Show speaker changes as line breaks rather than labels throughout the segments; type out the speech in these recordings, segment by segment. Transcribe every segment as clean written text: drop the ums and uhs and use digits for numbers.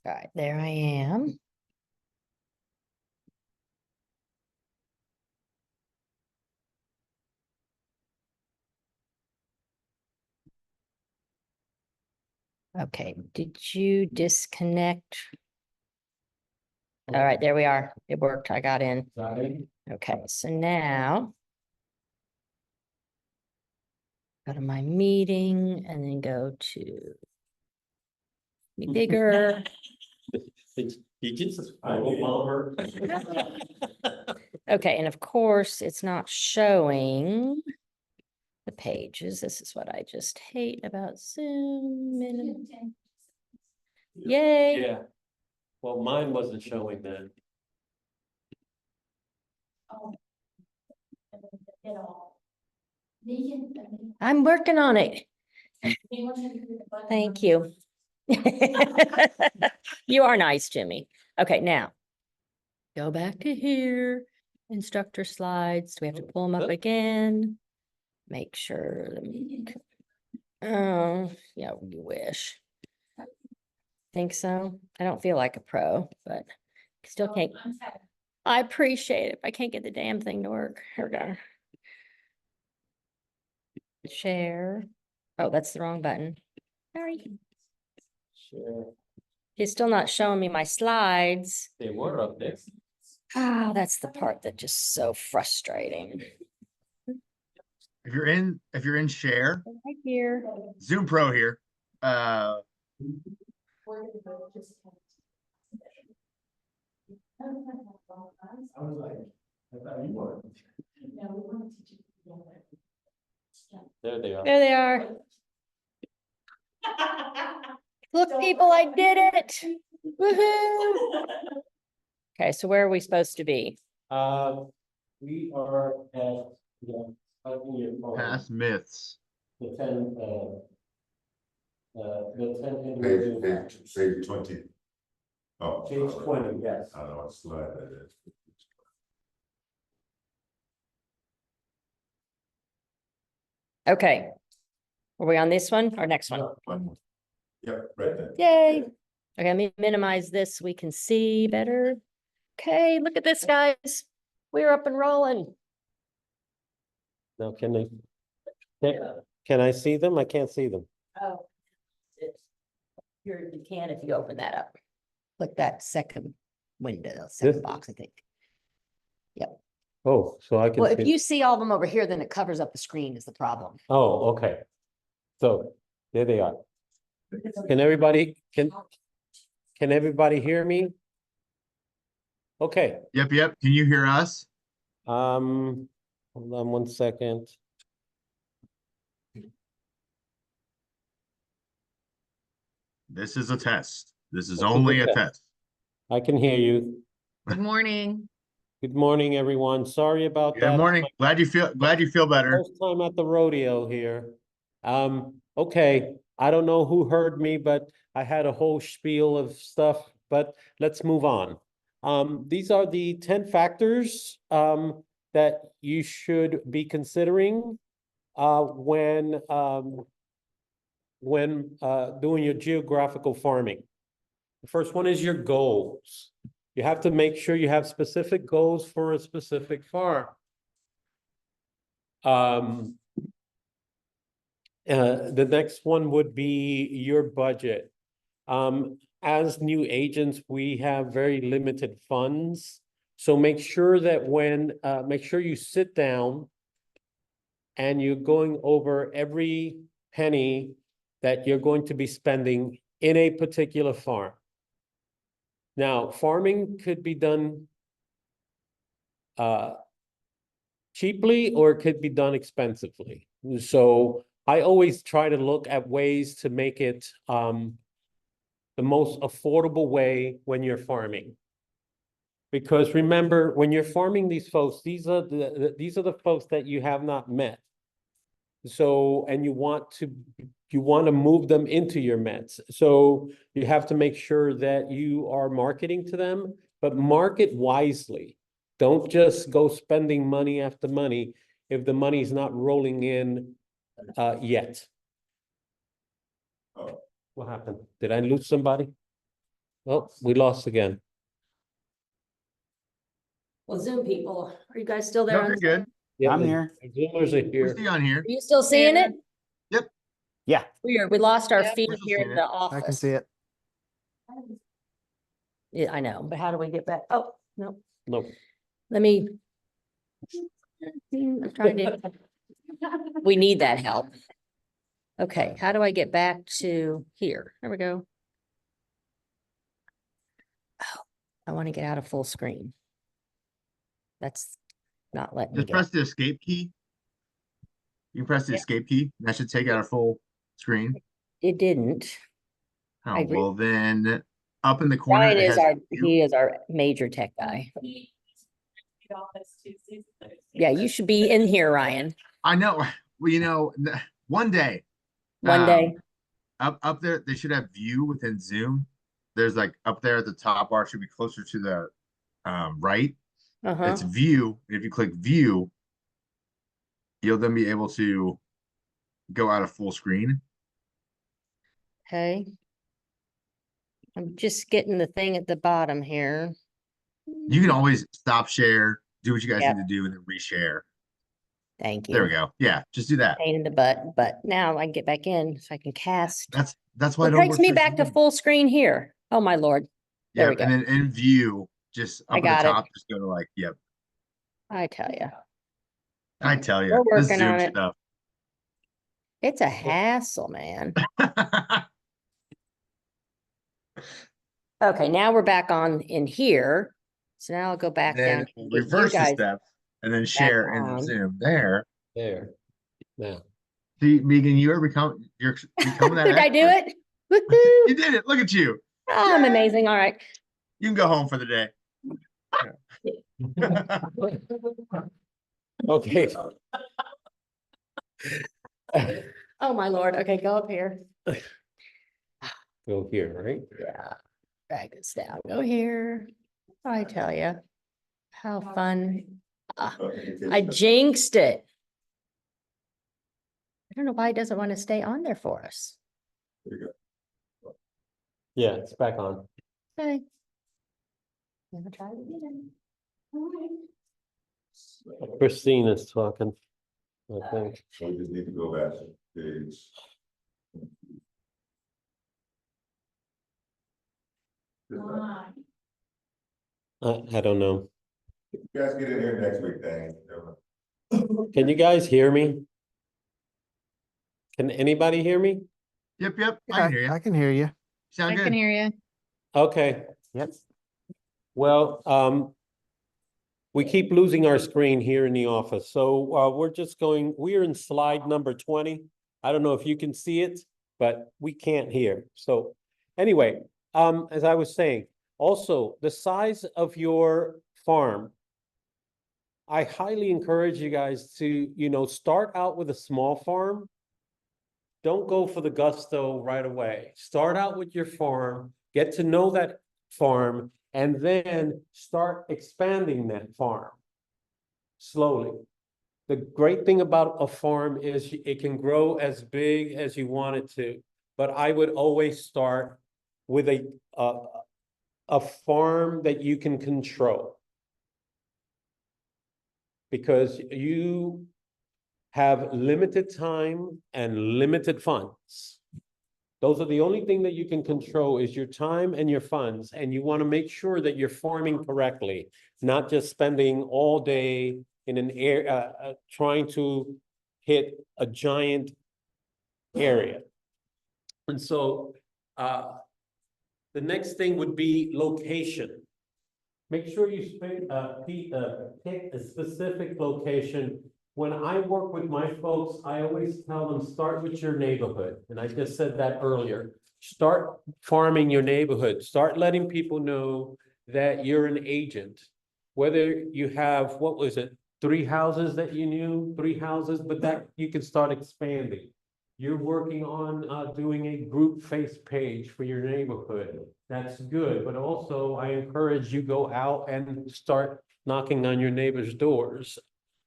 All right, there I am. Okay, did you disconnect? All right, there we are. It worked. I got in. Okay, so now go to my meeting and then go to be bigger.
He gets his Palmer.
Okay, and of course, it's not showing the pages. This is what I just hate about Zoom. Yay.
Yeah. Well, mine wasn't showing then.
I'm working on it. Thank you. You are nice, Jimmy. Okay, now go back to here, instructor slides. Do we have to pull them up again? Make sure. Oh, yeah, you wish. Think so? I don't feel like a pro, but still can't. I appreciate it. I can't get the damn thing to work. Here we go. Share. Oh, that's the wrong button. Sorry.
Sure.
It's still not showing me my slides.
They were up there.
Ah, that's the part that just so frustrating.
If you're in share,
Right here.
Zoom Pro here.
I was like, I thought you were. There they are.
There they are. Look, people, I did it. Woohoo. Okay, so where are we supposed to be?
We are at, your phone.
Past myths.
The 10,
Page 20. Oh.
Page 20, yes.
I don't know what slide that is.
Okay. Are we on this one or next one?
Yep, right there.
Yay. Okay, let me minimize this so we can see better. Okay, look at this, guys. We're up and rolling.
Now, can I see them? I can't see them.
Oh. You can if you open that up. Click that second window, second box, I think.
Oh, so I can
Well, if
see.
you see all of them over here, then it covers up the screen is the problem.
Oh, okay. So there they are. Can everybody hear me? Okay,
Yep. Can you hear us?
hold on one second.
This is a test. This is
This is
only
a
a
test.
test.
I can hear you.
Good morning.
Good morning, everyone. Sorry about
Good
that.
morning. Glad you feel better.
First time at the rodeo here. Okay, I don't know who heard me, but I had a whole spiel of stuff, but let's move on. These are the 10 factors that you should be considering when doing your geographical farming. The first one is your goals. You have to make sure you have specific goals for a specific farm. The next one would be your budget. As new agents, we have very limited funds. So make sure that make sure you sit down and you're going over every penny that you're going to be spending in a particular farm. Now, farming could be done cheaply or it could be done expensively. So I always try to look at ways to make it the most affordable way when you're farming. Because remember, when you're farming these folks, these are the folks that you have not met. So, and you want to move them into your Mets. So you have to make sure that you are marketing to them, but market wisely. Don't just go spending money after money if the money's not rolling in yet.
Oh.
What happened? Did I lose somebody? Oh, we lost again.
Well, Zoom people, are you guys still there?
No,
on
you're
Zoom?
good.
Yeah,
I'm
the
here.
Zoomers are
We're
here.
still on here.
Are you still seeing it?
Yeah,
Weird, we lost our feed
We're still
here
seeing
in
it.
the
I can
office.
see it.
Yeah, I know, but how do we get back? Oh, no,
No,
let me. I'm trying to. We need that help. Okay, how do I get back to here? There we go. Oh, I want to get out of full screen. That's not letting me
Just
get.
press the escape key. You can press the
Yeah.
escape key. That should take out a full screen.
It didn't.
Oh,
I agree.
well then, up in the corner,
Ryan
it
is
has
our,
view.
he is our major tech guy. Yeah, you should be in here, Ryan,
I know, well, one day.
one
um,
day.
Up there, they should have view within Zoom. There's like up there at the top bar, should be closer to the right.
Uh-huh.
It's view. If you click view, you'll then be able to go out of full screen.
Okay. I'm just getting the thing at the bottom here.
You can always stop share, do what you guys
Yep.
need to do, and then reshare.
Thank you.
There we go. Yeah, just do that.
Pain in the butt, but now I can get back in so I can cast.
That's why
It
it don't
takes
work
me
for
back to
Zoom.
full screen here. Oh, my Lord. There
Yeah,
we go.
and then in view, just
I
up at
got
the
it.
top, just go to like, yep.
I tell you,
I tell you,
We're
this
working
Zoom
on it.
stuff.
it's a hassle, man. Okay, now we're back on in here. So now I'll go back down.
Then
and get you
reverse the
guys
steps and then share in
on.
the Zoom there.
there. Now,
See, Megan, you're becoming that.
Did I do
expert.
it? Woohoo!
You did it. Look at you.
Oh, I'm amazing. All right.
You can go home for the day.
okay.
Oh, my Lord. Okay, go up here.
Go here, right?
Yeah. Drag this down. Go here. I tell you. How fun. Ah, I jinxed it. I don't know why it doesn't want to stay on there for us.
Yeah, it's back on.
Okay. Never try it again. All right.
Christine is talking, I think.
So we just need to go back to page.
I don't know.
You guys get in here next week, dang.
Can you guys hear me? Can anybody hear me?
Yep, I can hear you.
I can hear you.
Sound good.
hear you.
Okay,
Yep.
well, we keep losing our screen here in the office, so we're in slide number 20. I don't know if you can see it, but we can't hear. So anyway, as I was saying, also the size of your farm. I highly encourage you guys to, start out with a small farm. Don't go for the gusto right away. Start out with your farm, get to know that farm, and then start expanding that farm slowly. The great thing about a farm is it can grow as big as you want it to, but I would always start with a farm that you can control. Because you have limited time and limited funds. Those are the only thing that you can control is your time and your funds, and you want to make sure that you're farming correctly, not just spending all day in an area trying to hit a giant area. And so the next thing would be location. Make sure you pick a specific location. When I work with my folks, I always tell them, start with your neighborhood. And I just said that earlier. Start farming your neighborhood. Start letting people know that you're an agent. Whether you have, 3 houses that you knew, 3 houses, but that you can start expanding. You're working on doing a group face page for your neighborhood. That's good, but also I encourage you go out and start knocking on your neighbors' doors.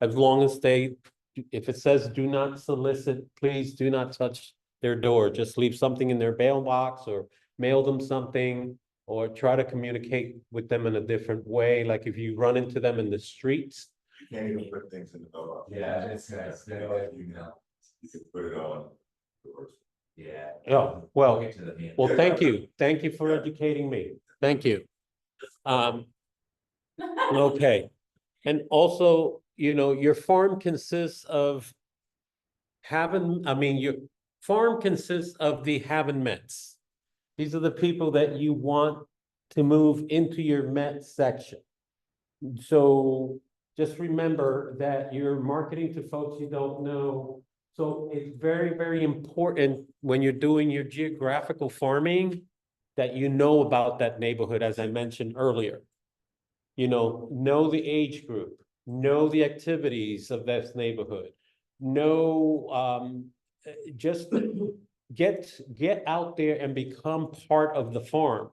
As long as if it says do not solicit, please do not touch their door. Just leave something in their mailbox or mail them something or try to communicate with them in a different way, like if you run into them in the streets.
You can't even put things in the mailbox.
Yeah, it's nice.
You know, like, you can put it on doors.
Yeah.
Oh, well,
Get to the hand.
well, thank you. Thank you for educating me. Thank you. Okay. And also, you know, your farm consists of your farm consists of the haven't mets. These are the people that you want to move into your Met section. So just remember that you're marketing to folks you don't know. So it's very, very important when you're doing your geographical farming that you know about that neighborhood, as I mentioned earlier. You know the age group, know the activities of this neighborhood, know, just get out there and become part of the farm.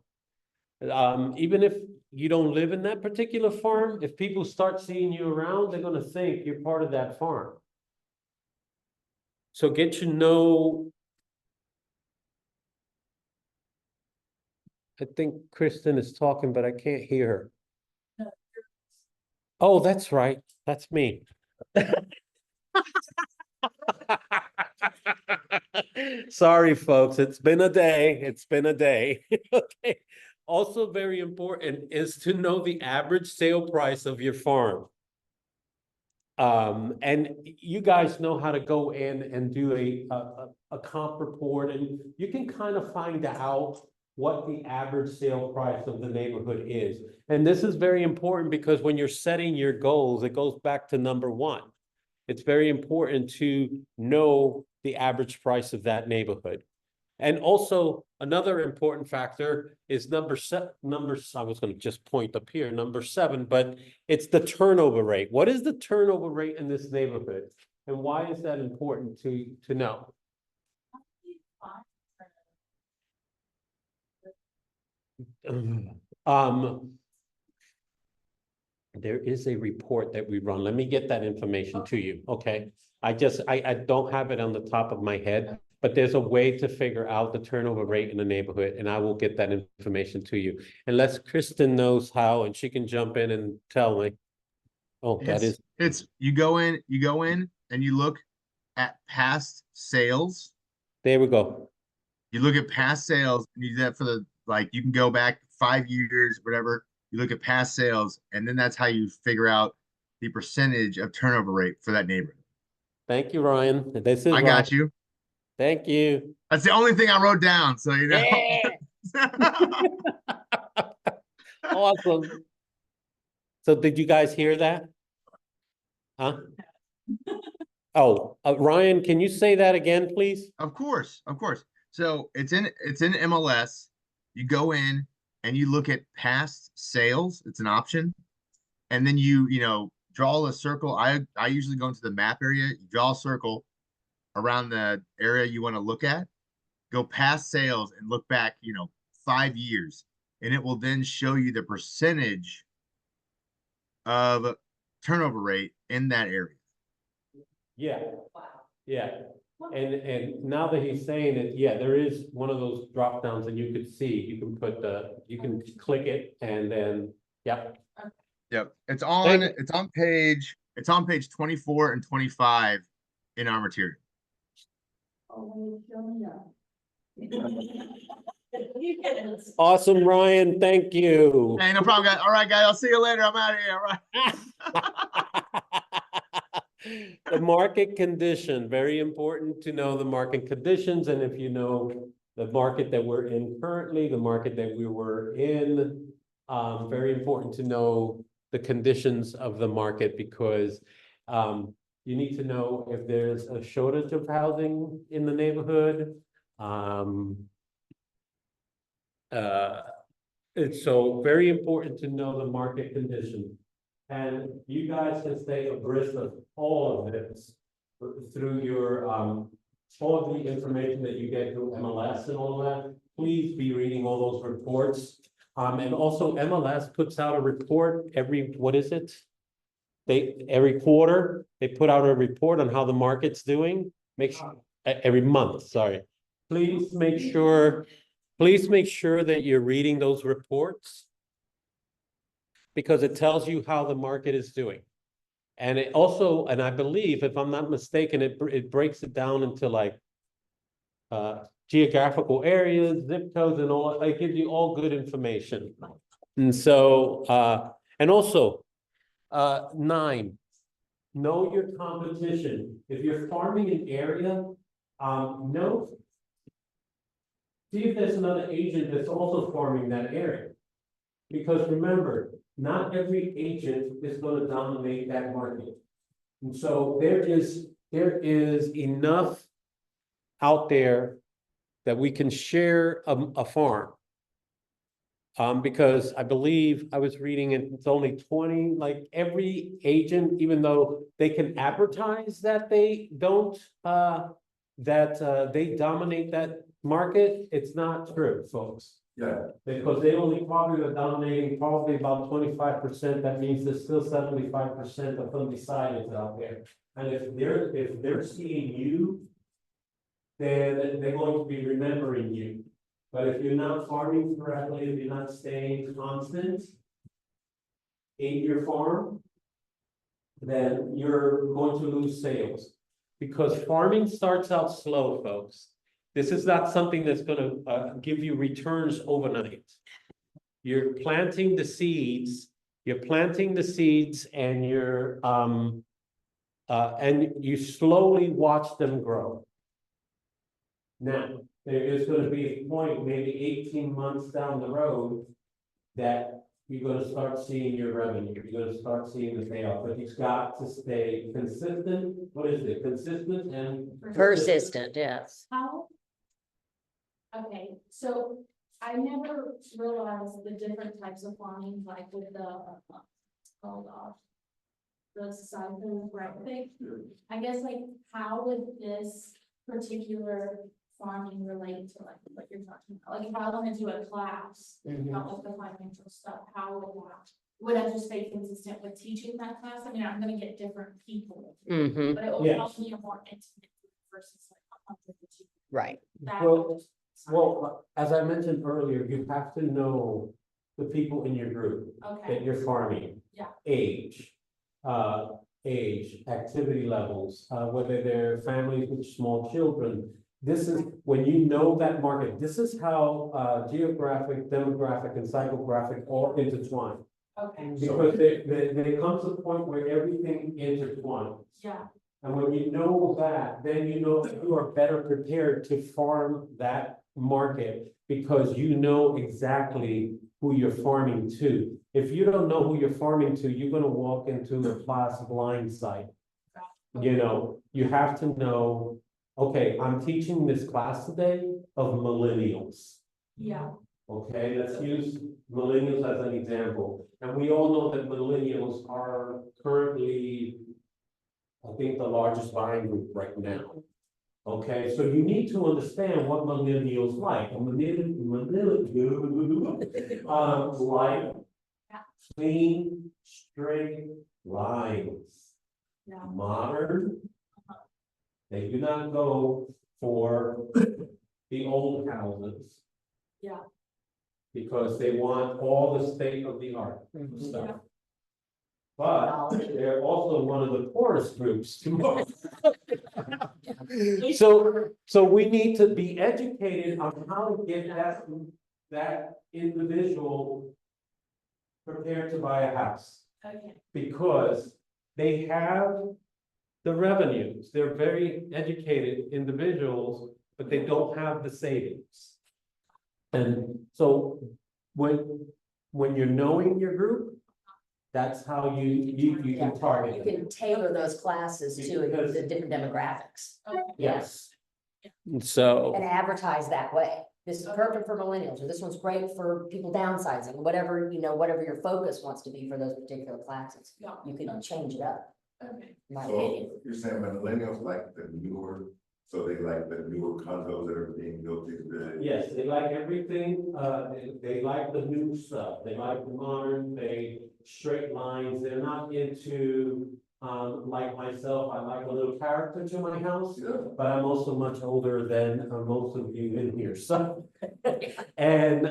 Even if you don't live in that particular farm, if people start seeing you around, they're gonna think you're part of that farm. So get to know. I think Kristen is talking, but I can't hear her. Oh, that's right. That's me. Sorry, folks. It's been a day. It's been a day. Okay. Also very important is to know the average sale price of your farm. And you guys know how to go in and do a comp report, and you can kind of find out what the average sale price of the neighborhood is. And this is very important because when you're setting your goals, it goes back to number one. It's very important to know the average price of that neighborhood. And also another important factor is I was going to just point up here, number 7, but it's the turnover rate. What is the turnover rate in this neighborhood? And why is that important to know? There is a report that we run. Let me get that information to you, okay? I don't have it on the top of my head, but there's a way to figure out the turnover rate in the neighborhood, and I will get that information to you. Unless Kristen knows how, and she can jump in and tell me. Oh, that is.
It's you go in and you look at past sales.
There we go.
You look at past sales and you do that for you can go back 5 years, whatever. You look at past sales, and then that's how you figure out the percentage of turnover rate for that neighborhood.
Thank you, Ryan. This is
I got you.
Thank you.
That's the only thing I wrote down, so you know.
Awesome. So did you guys hear that? Huh? Oh, Ryan, can you say that again, please?
Of course. So it's in MLS. You go in and you look at past sales. It's an option, and then you draw a circle. I usually go into the map area. You draw a circle around the area you want to look at. Go past sales and look back 5 years, and it will then show you the percentage of turnover rate in that area.
Yeah. Yeah. And now that he's saying it, yeah, there is one of those drop downs, and you could see, you can click it, and then, yep.
Yep. It's on page 24 and 25 in our material.
Awesome, Ryan. Thank you.
Hey, no problem, guys. All right, guys. I'll see you later. I'm out of here. All right.
The market condition, very important to know the market conditions. And if you know the market that we're in currently, the market that we were in, very important to know the conditions of the market, because you need to know if there's a shortage of housing in the neighborhood. It's so very important to know the market condition. And you guys can stay abreast of all of this through your, all of the information that you get through MLS and all that. Please be reading all those reports. And also MLS puts out a report every quarter, they put out a report on how the market's doing. Every month, sorry. Please make sure please make sure that you're reading those reports. Because it tells you how the market is doing. And it also, and I believe, if I'm not mistaken, it breaks it down into like geographical areas, zip codes and all, it gives you all good information. And so, and also, 9, know your competition. If you're farming an area, see if there's another agent that's also farming that area. Because remember, not every agent is going to dominate that market. And so there is enough out there that we can share a farm. Because I believe I was reading it's only 20, like every agent, even though they can advertise that they don't, they dominate that market, it's not true, folks.
Yeah,
Because they only probably are dominating probably about 25%, that means there's still 75% of undecideds out there. And if they're seeing you, then they're going to be remembering you. But if you're not farming correctly, if you're not staying constant in your farm, then you're going to lose sales. Because farming starts out slow, folks. This is not something that's gonna give you returns overnight. You're planting the seeds, and and you slowly watch them grow. Now, there is gonna be a point, maybe 18 months down the road, that you're gonna start seeing your revenue, you're gonna start seeing the payoff, but you've got to stay consistent. What is it? Consistent and
Persistent, yes.
How? Okay, so I never realized the different types of farming, like with the, called the siphon, right thing. I guess like, how would this particular farming relate to like what you're talking about? Like if I want to do a class about like the financial stuff, how would I just stay consistent with teaching that class? I mean, I'm gonna get different people,
Mm-hmm,
but it will
Yes.
help me a more intimate versus like 100 people.
right.
That
Well,
would just-
Well, as I mentioned earlier, you have to know the people in your group that
Okay,
you're farming.
Yeah.
Age, activity levels, whether they're families with small children. This is, when you know that market, this is how, geographic, demographic, and psychographic all intertwine.
okay,
Because there comes a point where everything intertwines.
yeah,
And when you know that, then you know that you are better prepared to farm that market because you know exactly who you're farming to. If you don't know who you're farming to, you're gonna walk into a class blindsided. You know, you have to know, okay, I'm teaching this class today of millennials.
yeah,
Okay, let's use millennials as an example. And we all know that millennials are currently, I think, the largest buying group right now. Okay, so you need to understand what millennials like. Like clean, straight lines.
yeah,
Modern. They do not go for the old houses.
Yeah.
Because they want all the state of the art
Mhm.
stuff. But they're also one of the poorest groups tomorrow. So we need to be educated on how to get that individual prepared to buy a house.
okay,
Because they have the revenues, they're very educated individuals, but they don't have the savings. And so when you're knowing your group, that's how you can target
You
them.
can tailor those classes to
Because-
the different demographics
okay,
Yes. So,
and advertise that way. This is perfect for millennials, or this one's great for people downsizing, whatever, whatever your focus wants to be for those particular classes.
yeah,
You can change it up,
okay,
in my
so
opinion.
you're saying millennials like the newer, so they like the newer condos that are being built these days?
yes, they like everything, they like the new stuff, they like the modern, straight lines, they're not into, like myself, I like a little character to my house.
Yeah.
But I'm also much older than most of you in here, so. And,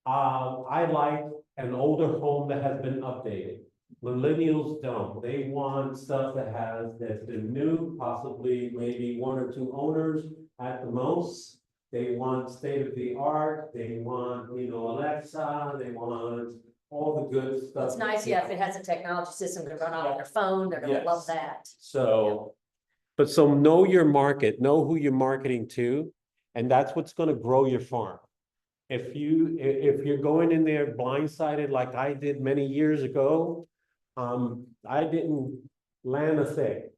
I like an older home that has been updated. Millennials don't, they want stuff that's been new, possibly maybe 1 or 2 owners at the most. They want state of the art, they want, Alexa, they want all the good stuff.
It's nice, yeah, if it has a technology system to run on their phone, they're gonna love
Yes.
that.
So, but so know your market, know who you're marketing to, and that's what's gonna grow your farm. If you're going in there blindsided like I did many years ago, I didn't land a thing.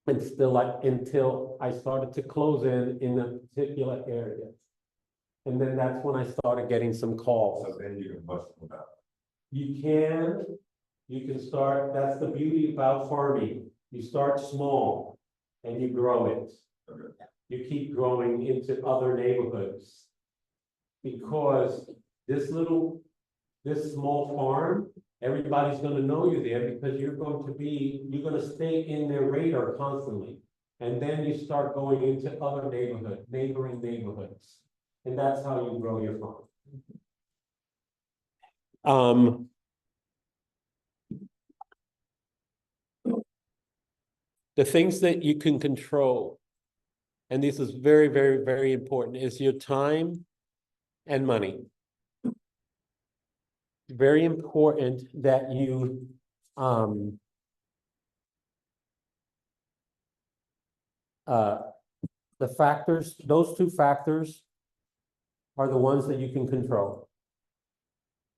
And still, until I started to close in a particular area. And then that's when I started getting some calls.
So then you can bust them out.
You can start, that's the beauty about farming. You start small and you grow it.
Okay.
You keep growing into other neighborhoods. Because this small farm, everybody's gonna know you there because you're gonna stay in their radar constantly. And then you start going into other neighboring neighborhoods. And that's how you grow your farm. The things that you can control, and this is very, very, very important, is your time and money. Very important that you, those 2 factors are the ones that you can control.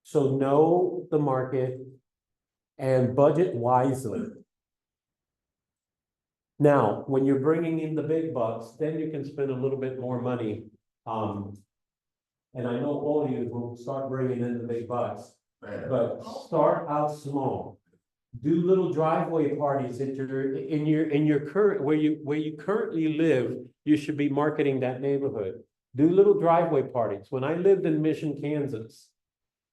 So know the market and budget wisely. Now, when you're bringing in the big bucks, then you can spend a little bit more money. And I know all of you will start bringing in the big bucks,
Man,
but start out small. Do little driveway parties in your current, where you currently live, you should be marketing that neighborhood. Do little driveway parties. When I lived in Mission, Kansas,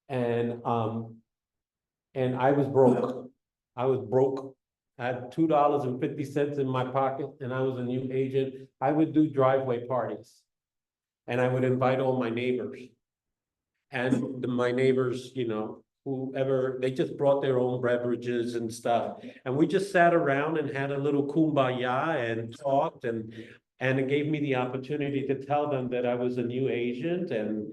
and I was broke. I had $2.50 in my pocket and I was a new agent. I would do driveway parties. And I would invite all my neighbors. And my neighbors, whoever, they just brought their own beverages and stuff. And we just sat around and had a little kumbaya and talked, and it gave me the opportunity to tell them that I was a new agent and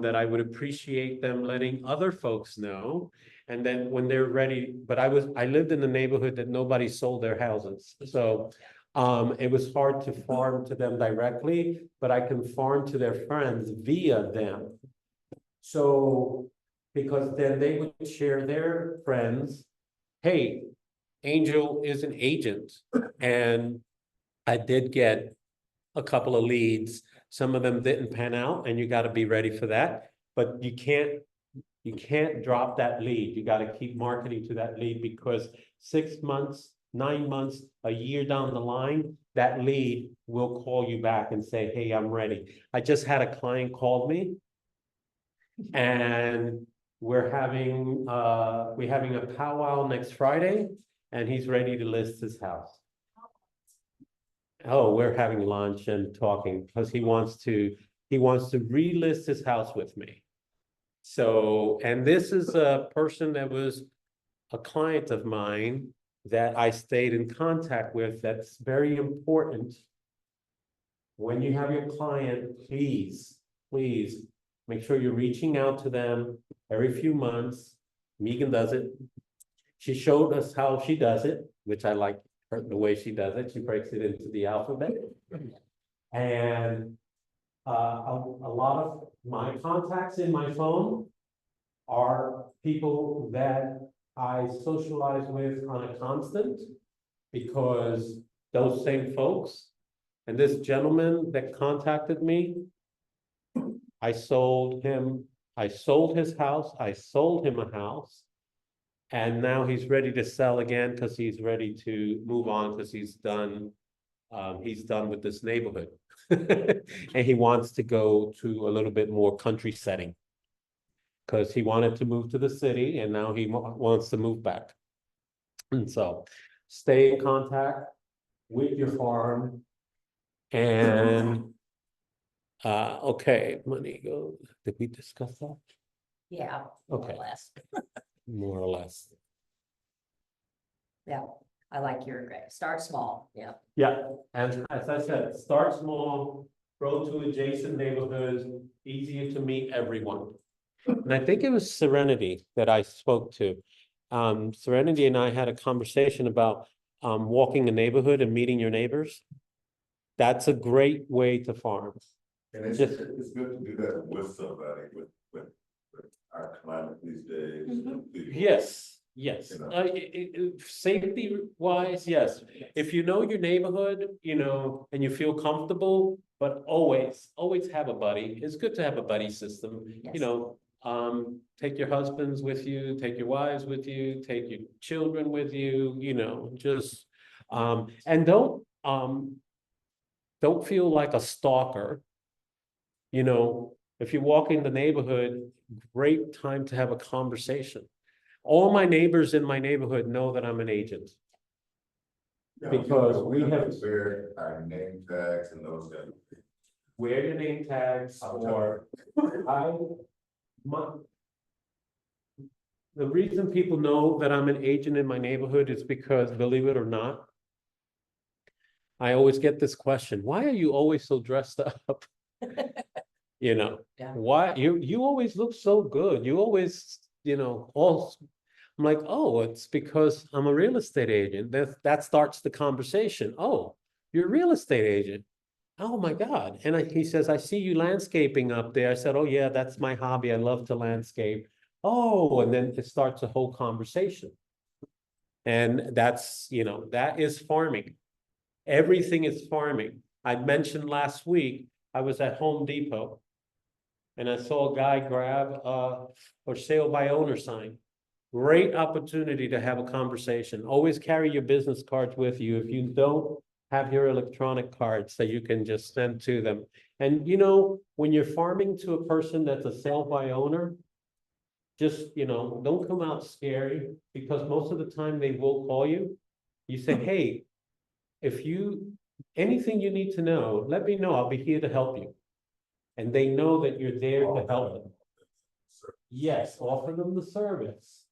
that I would appreciate them letting other folks know. And then when they're ready, but I lived in a neighborhood that nobody sold their houses. So it was hard to farm to them directly, but I can farm to their friends via them. So, because then they would share their friends, hey, Angel is an agent. And I did get a couple of leads. Some of them didn't pan out, and you got to be ready for that. But you can't drop that lead. You got to keep marketing to that lead, because 6 months, 9 months, a year down the line, that lead will call you back and say, hey, I'm ready. I just had a client call me, and we're having a powwow next Friday, and he's ready to list his house. Oh, we're having lunch and talking because he wants to relist his house with me. So, and this is a person that was a client of mine that I stayed in contact with. That's very important. When you have your client, please make sure you're reaching out to them every few months. Megan does it. She showed us how she does it, which I like the way she does it. She breaks it into the alphabet. And a lot of my contacts in my phone are people that I socialize with on a constant, because those same folks, and this gentleman that contacted me, I sold his house, I sold him a house, and now he's ready to sell again because he's ready to move on, because he's done with this neighborhood. And he wants to go to a little bit more country setting, because he wanted to move to the city and now he wants to move back. And so stay in contact with your farm, and Okay, money goes, did we discuss that?
Yeah. more or
Okay.
less.
More or less.
Yeah, I like your gray. Start small, yeah.
Yeah, and as I said, start small, grow to adjacent neighborhoods, easier to meet everyone. And I think it was Serenity that I spoke to. Serenity and I had a conversation about walking a neighborhood and meeting your neighbors. That's a great way to farm.
And it's,
Just-
it's good to do that with somebody, with our climate these days. and people.
Yes, yes.
You know.
Safety wise, yes. If you know your neighborhood, and you feel comfortable, but always have a buddy. It's good to have a buddy system,
Yes.
take your husbands with you, take your wives with you, take your children with you, just, and don't feel like a stalker. If you walk in the neighborhood, great time to have a conversation. All my neighbors in my neighborhood know that I'm an agent.
Yeah,
Because
we
we
have
have-
to wear our name tags and those kind of things.
Wear your name tags or the reason people know that I'm an agent in my neighborhood is because, believe it or not, I always get this question, why are you always so dressed up?
Yeah.
Why, you always look so good, you always, all. I'm like, oh, it's because I'm a real estate agent, that starts the conversation, oh, you're a real estate agent. Oh my God, and he says, I see you landscaping up there, I said, oh yeah, that's my hobby, I love to landscape. Oh, and then it starts a whole conversation. And that's, that is farming. Everything is farming. I mentioned last week, I was at Home Depot. And I saw a guy grab a for sale by owner sign. Great opportunity to have a conversation. Always carry your business cards with you. If you don't have your electronic cards that you can just send to them. And when you're farming to a person that's a sale by owner, just, don't come out scary, because most of the time they will call you. You say, hey, anything you need to know, let me know. I'll be here to help you. And they know that you're there to help them. Yes, offer them the service.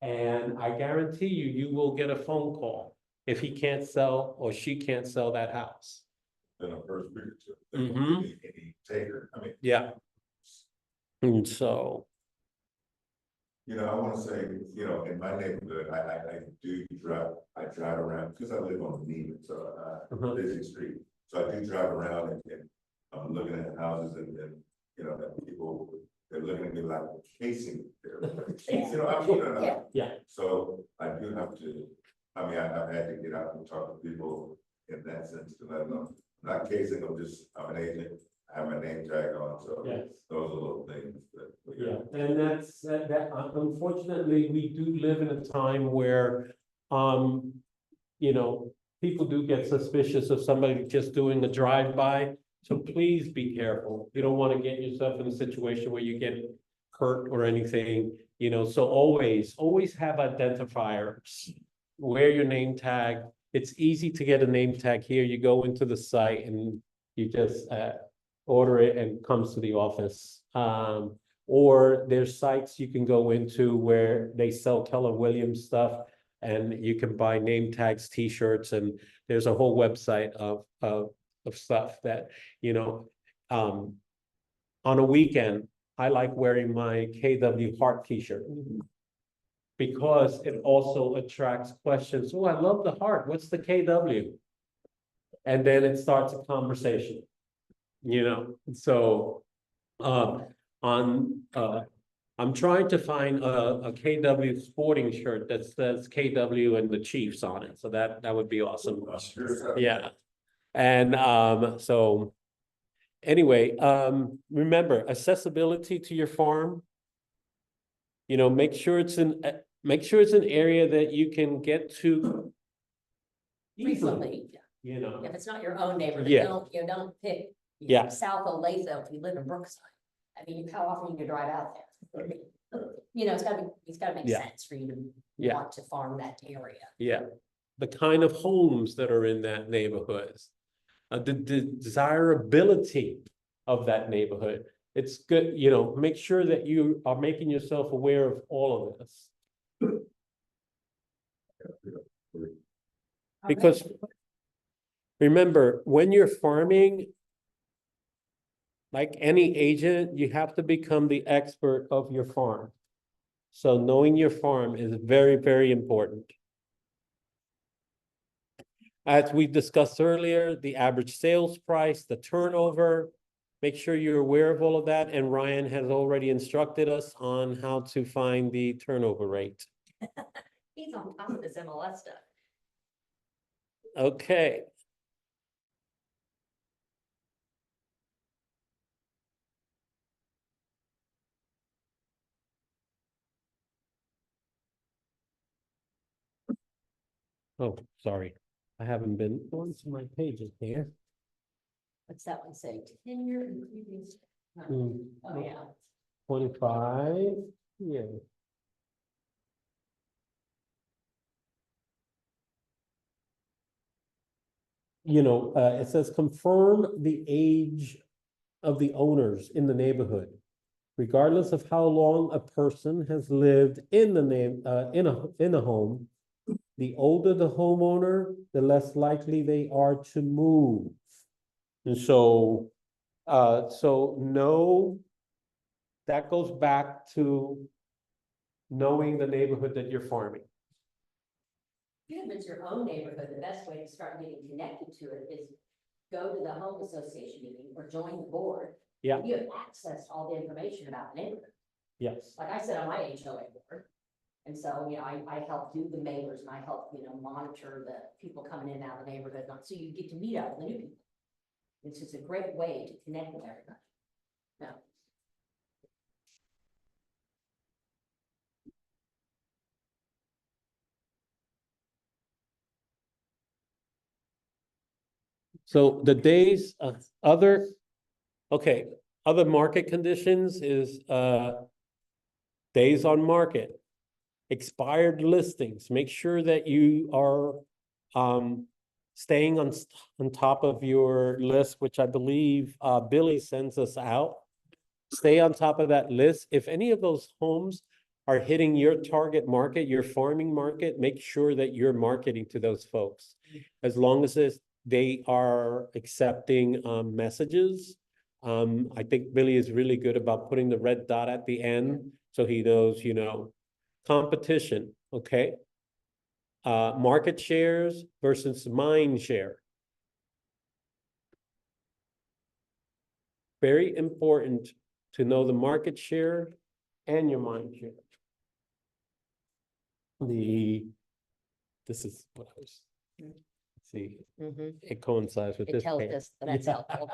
And I guarantee you, you will get a phone call if he can't sell or she can't sell that house.
Then a first figure to.
Mhm.
Any taker, I mean,
Yeah. And so,
I wanna say, in my neighborhood, I drive around, because I live on Neiman, so,
Uh-huh.
busy street. So I do drive around and I'm looking at houses and, that people, they're looking at me like casing.
Yeah.
yeah,
So I do have to, I've had to get out and talk to people in that sense, to let them know, I'm not casing, I'm an agent, I have my name tag on, so
yes.
those are little things that.
Yeah, and that's, unfortunately, we do live in a time where, people do get suspicious of somebody just doing a drive-by. So please be careful. You don't want to get yourself in a situation where you get hurt or anything, so always have identifiers. Wear your name tag. It's easy to get a name tag here. You go into the site and you just, order it and it comes to the office. Or there's sites you can go into where they sell Keller Williams stuff and you can buy name tags, t-shirts, and there's a whole website of stuff that, on a weekend, I like wearing my KW Heart t-shirt. Because it also attracts questions. Oh, I love the heart. What's the KW? And then it starts a conversation. So I'm trying to find a KW sporting shirt that says KW and the Chiefs on it, so that would be awesome. Yeah. And so anyway, remember accessibility to your farm. Make sure it's an area that you can get to easily,
Frequently, if it's not your own neighborhood,
Yeah.
don't pick.
Yeah.
South of Latham, if you live in Brookside. I mean, how often you drive out there? It's gotta make
Yeah.
sense for you to
Yeah.
want to farm that area.
Yeah, the kind of homes that are in that neighborhood. The desirability of that neighborhood. It's good, make sure that you are making yourself aware of all of this. Because remember, when you're farming, like any agent, you have to become the expert of your farm. So knowing your farm is very, very important. As we discussed earlier, the average sales price, the turnover, make sure you're aware of all of that. And Ryan has already instructed us on how to find the turnover rate.
He's on top of this MLS stuff.
Okay. Oh, sorry. I haven't been going to my pages here.
What's that one say? Tenure and previous.
Hmm,
Oh, yeah.
25, yeah. It says confirm the age of the owners in the neighborhood. Regardless of how long a person has lived in the in a home, the older the homeowner, the less likely they are to move. And so no, that goes back to knowing the neighborhood that you're farming.
Even if it's your own neighborhood, the best way to start getting connected to it is go to the home association meeting or join the board.
Yeah.
You have access to all the information about the neighborhood.
Yes.
Like I said on my HOA board. And so, I help do the mailers and I help, monitor the people coming in and out of the neighborhood. So you get to meet up with the new people. It's just a great way to connect with everybody. No.
So the days of other market conditions is days on market, expired listings. Make sure that you are staying on top of your list, which I believe Billy sends us out. Stay on top of that list. If any of those homes are hitting your target market, your farming market, make sure that you're marketing to those folks. As long as they are accepting messages. I think Billy is really good about putting the red dot at the end, so he knows, competition, okay? Market shares versus mind share. Very important to know the market share and your mind share. This is what I was, see, it coincides with
It
this.
tells
page.
us that that's helpful.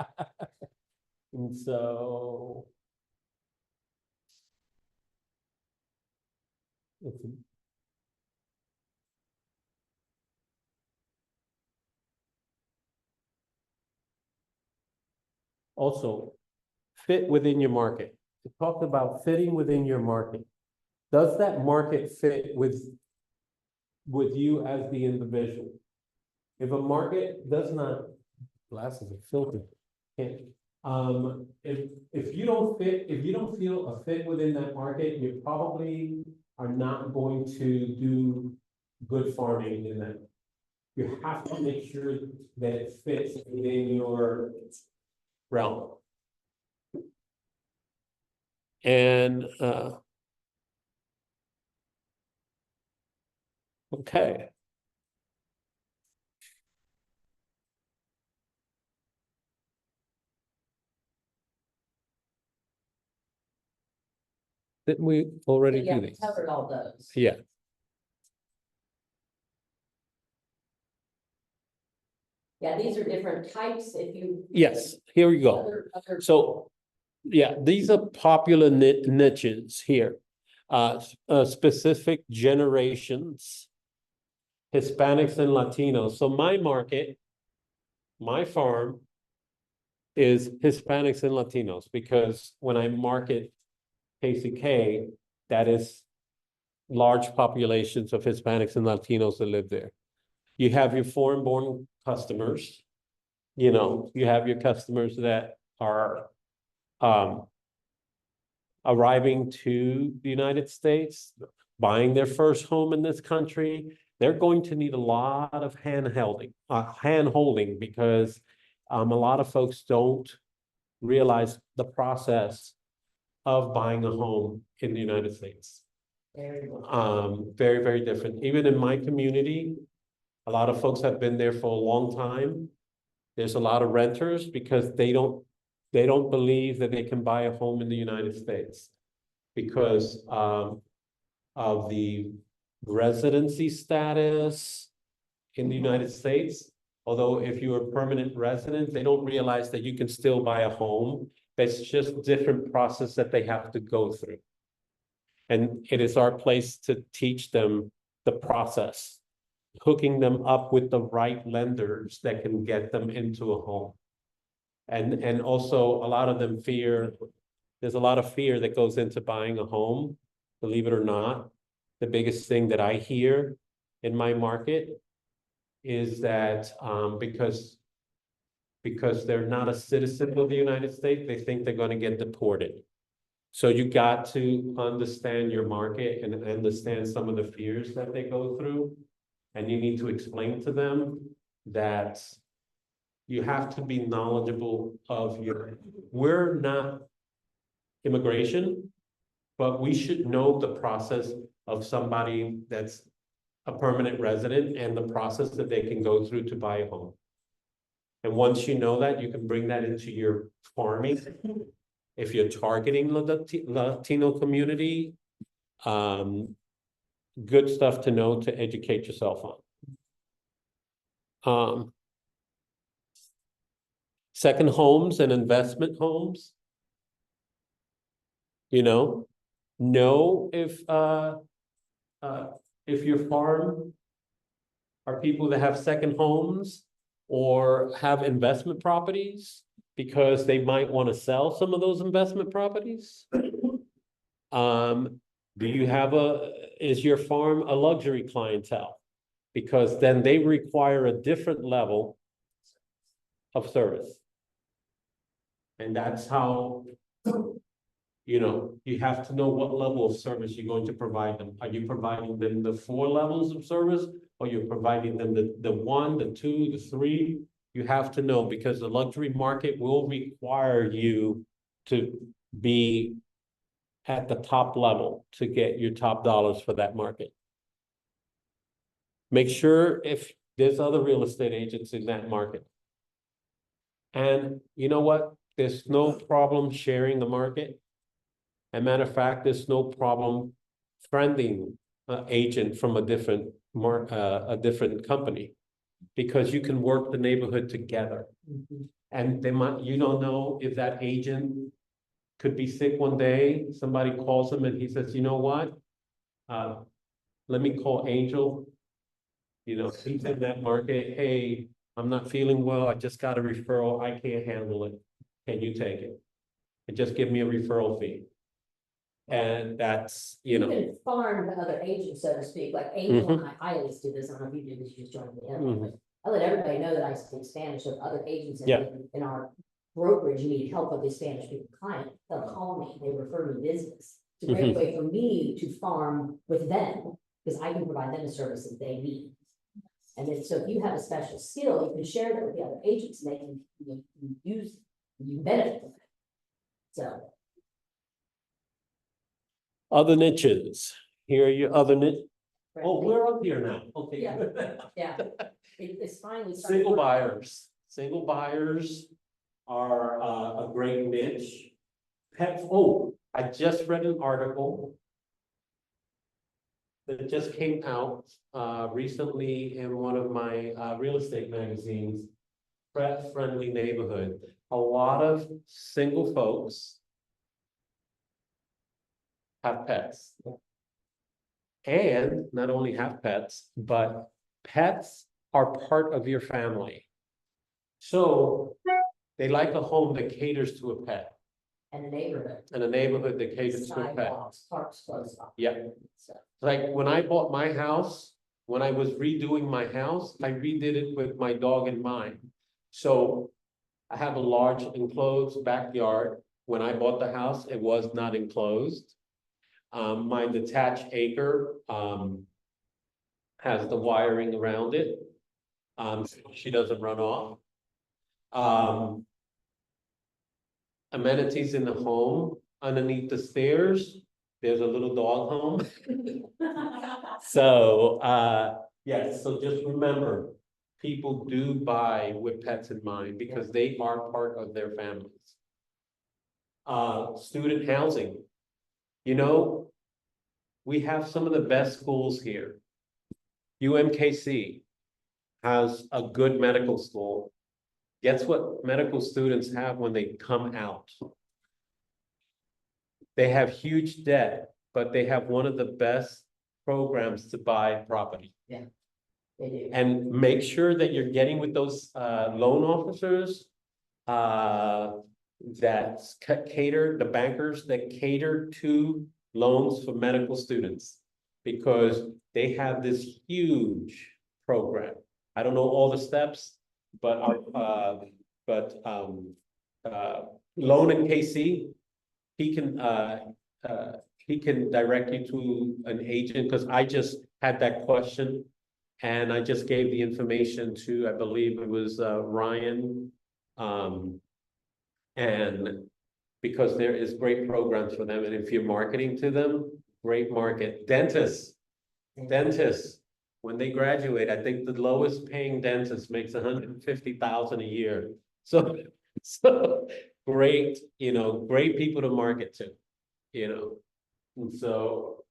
And so. it's- Also, fit within your market. It talked about fitting within your market. Does that market fit with you as the individual? If a market does not, glasses are filtered. Can't. If you don't feel a fit within that market, you probably are not going to do good farming in that. You have to make sure that it fits within your realm. And, okay. Didn't we already
Yeah,
do
we
these?
covered all those.
Yeah.
Yeah, these are different types if you.
Yes, here we go.
Other.
So, yeah, these are popular niches here. Specific generations, Hispanics and Latinos. So my market, my farm is Hispanics and Latinos, because when I market KCK, that is large populations of Hispanics and Latinos that live there. You have your foreign-born customers, you have your customers that are arriving to the United States, buying their first home in this country, they're going to need a lot of hand-holding because a lot of folks don't realize the process of buying a home in the United States.
Very well.
Very, very different. Even in my community, a lot of folks have been there for a long time. There's a lot of renters because they don't believe that they can buy a home in the United States because of the residency status in the United States. Although if you're a permanent resident, they don't realize that you can still buy a home. It's just different process that they have to go through. And it is our place to teach them the process, hooking them up with the right lenders that can get them into a home. And also a lot of them there's a lot of fear that goes into buying a home, believe it or not. The biggest thing that I hear in my market is that because they're not a citizen of the United States, they think they're going to get deported. So you got to understand your market and understand some of the fears that they go through. And you need to explain to them that you have to be knowledgeable of we're not immigration, but we should know the process of somebody that's a permanent resident and the process that they can go through to buy a home. And once you know that, you can bring that into your farming. If you're targeting the Latino community, good stuff to know to educate yourself on. Second homes and investment homes. Know if your farm are people that have second homes or have investment properties because they might want to sell some of those investment properties. Do you have is your farm a luxury clientele? Because then they require a different level of service. And that's how, you have to know what level of service you're going to provide them. Are you providing them the 4 levels of service? Or you're providing them the 1, the 2, the 3? You have to know because the luxury market will require you to be at the top level to get your top dollars for that market. Make sure if there's other real estate agents in that market. And you know what? There's no problem sharing the market. As a matter of fact, there's no problem friending an agent from a different company because you can work the neighborhood together. And you don't know if that agent could be sick one day. Somebody calls him and he says, you know what? Let me call Angel. He's in that market. Hey, I'm not feeling well. I just got a referral. I can't handle it. Can you take it? And just give me a referral fee. And that's,
You can farm to other agents, so to speak, like Angel and I always do this. I don't know if you do this, you just joined me. I let everybody know that I speak Spanish, so if other agents in our brokerage need help with a Spanish speaking client, they'll call me, they refer me business. It's a great way for me to farm with them, because I can provide them the services they need. And then, so if you have a special skill, you can share that with the other agents, and they can use, you benefit from it. So.
Other niches. Here are your other niche. Oh, we're up here now. Okay.
Yeah. Yeah, it's finally.
Single buyers. Single buyers are a great niche. I just read an article that just came out recently in one of my real estate magazines, Pet Friendly Neighborhood. A lot of single folks have pets. And not only have pets, but pets are part of your family. So they like a home that caters to a pet.
And a neighborhood.
And a neighborhood that caters to a pet.
Sidewalks, parks close up.
Yeah.
So.
Like when I bought my house, when I was redoing my house, I redid it with my dog in mind. So I have a large enclosed backyard when I bought the house, it was not enclosed. My detached acre, has the wiring around it. So she doesn't run off. Amenities in the home, underneath the stairs, there's a little dog home. So, yes, so just remember, people do buy with pets in mind because they are part of their families. Student housing, you know, we have some of the best schools here. UMKC has a good medical school. Guess what medical students have when they come out? They have huge debt, but they have one of the best programs to buy property.
They do.
And make sure that you're getting with those loan officers. That cater, the bankers that cater to loans for medical students. Because they have this huge program. I don't know all the steps, but Loan and KC, he can direct you to an agent, because I just had that question. And I just gave the information to, I believe it was Ryan. And because there is great programs for them, and if you're marketing to them, great market. Dentists, when they graduate, I think the lowest paying dentist makes 150,000 a year. So great, great people to market to, and so.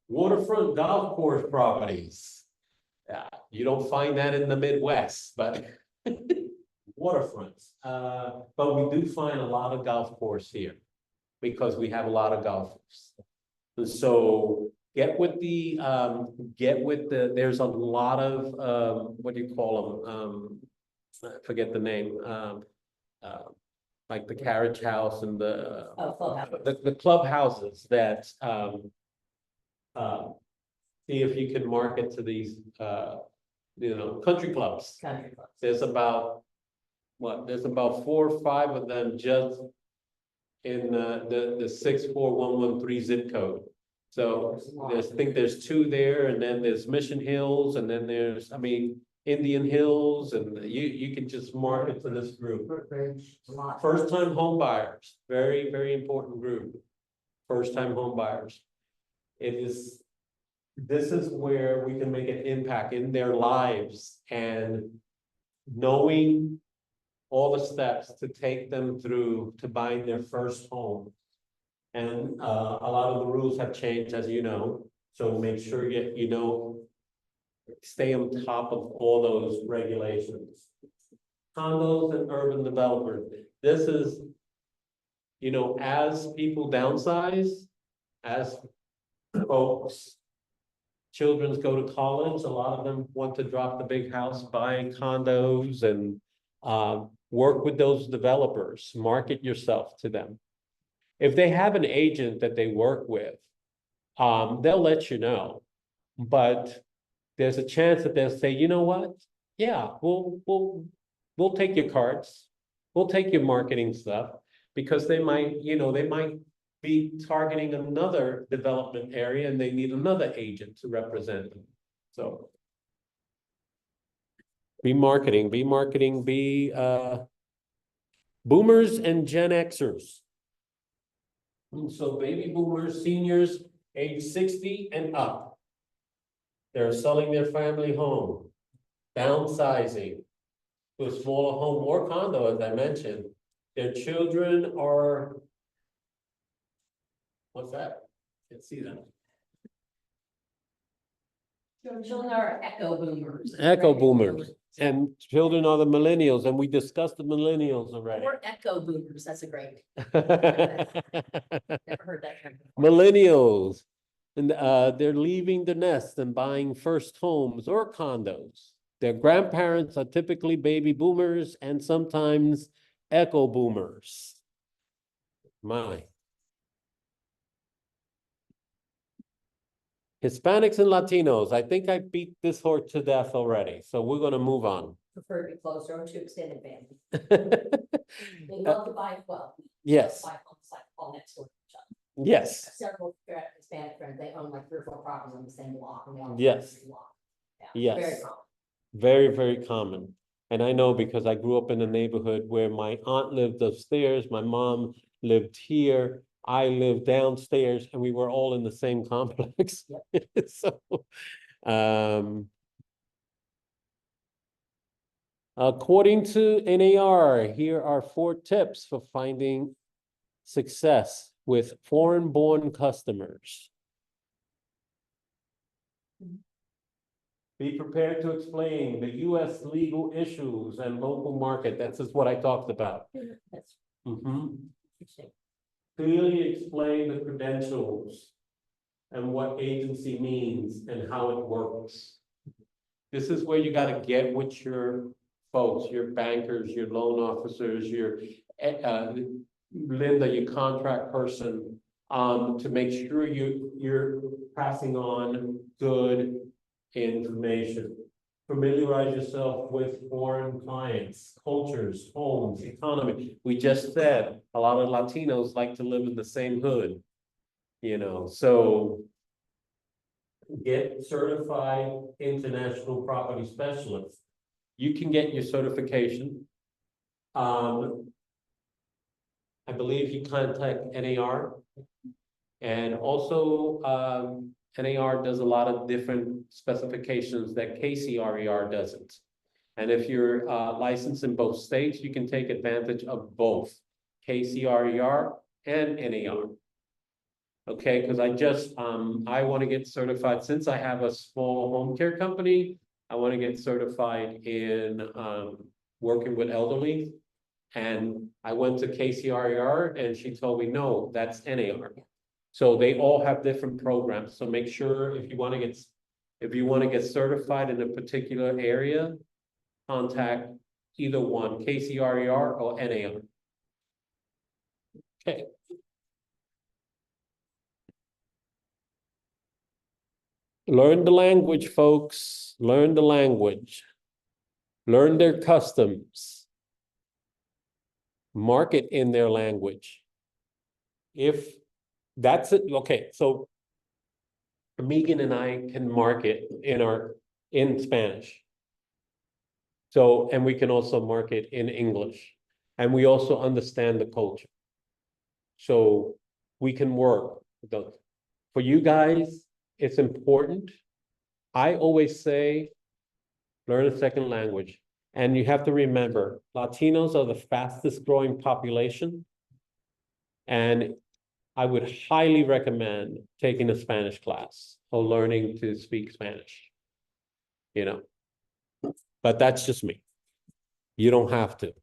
Waterfront golf course properties. You don't find that in the Midwest, but waterfronts. But we do find a lot of golf course here because we have a lot of golfers. And so get with the, there's a lot of, what do you call them? I forget the name, like the carriage house and the clubhouses that, see if you can market to these, country clubs. There's about, there's about 4 or 5 of them just in the 64113 zip code. So I think there's 2 there, and then there's Mission Hills, and then there's, Indian Hills, and you can just market to this group. First time home buyers, very, very important group. First time home buyers. This is where we can make an impact in their lives, and knowing all the steps to take them through to buying their first home. And a lot of the rules have changed, as you know, so make sure stay on top of all those regulations. Condos and urban developers, this is, as people downsize, as folks, children go to college, a lot of them want to drop the big house, buy condos, and work with those developers, market yourself to them. If they have an agent that they work with, they'll let you know, but there's a chance that they'll say, you know what? Yeah, we'll take your cards, we'll take your marketing stuff, because they might be targeting another development area and they need another agent to represent them. So be marketing, boomers and Gen Xers. And so baby boomers, seniors, age 60 and up. They're selling their family home, downsizing to a smaller home or condo, as I mentioned. Their children are, what's that? Can't see that.
Children are echo boomers.
Echo boomers, and children are the millennials, and we discussed the millennials already.
Or echo boomers, that's a great, never heard that term before.
Millennials, and they're leaving the nest and buying first homes or condos. Their grandparents are typically baby boomers and sometimes echo boomers. My. Hispanics and Latinos, I think I beat this horse to death already, so we're gonna move on.
prefer to be closer or to extended family. They love to buy, well.
Yes,
Buy homes like all next door to each other.
yes,
Several Hispanic friends, they own like 3 or 4 properties on the same block and they all. live
Yes.
on the same block. Yeah, very
yes.
common.
Very, very common. And I know because I grew up in a neighborhood where my aunt lived upstairs, my mom lived here, I lived downstairs, and we were all in the same complex. So, according to NAR, here are 4 tips for finding success with foreign-born customers. Be prepared to explain the US legal issues and local market. That's just what I talked about.
That's
Mhm.
interesting.
Clearly explain the credentials and what agency means and how it works. This is where you gotta get with your folks, your bankers, your loan officers, your, Linda, your contract person, to make sure you're passing on good information. Familiarize yourself with foreign clients, cultures, homes, economy. We just said a lot of Latinos like to live in the same hood. You know, so get certified international property specialist. You can get your certification. I believe you contact NAR. And also, NAR does a lot of different specifications that KCRER doesn't. And if you're licensed in both states, you can take advantage of both KCRER and NAR. Okay, because I want to get certified, since I have a small home care company, I want to get certified in working with elderly. And I went to KCRER and she told me, no, that's NAR. So they all have different programs. So make sure if you want to get certified in a particular area, contact either one, KCRER or NAR. Okay. Learn the language, folks. Learn the language. Learn their customs. Market in their language. If that's it, okay, so Megan and I can market in Spanish. So, and we can also market in English. And we also understand the culture. So we can work. For you guys, it's important. I always say, learn a second language. And you have to remember, Latinos are the fastest growing population. And I would highly recommend taking a Spanish class or learning to speak Spanish. You know, but that's just me. You don't have to.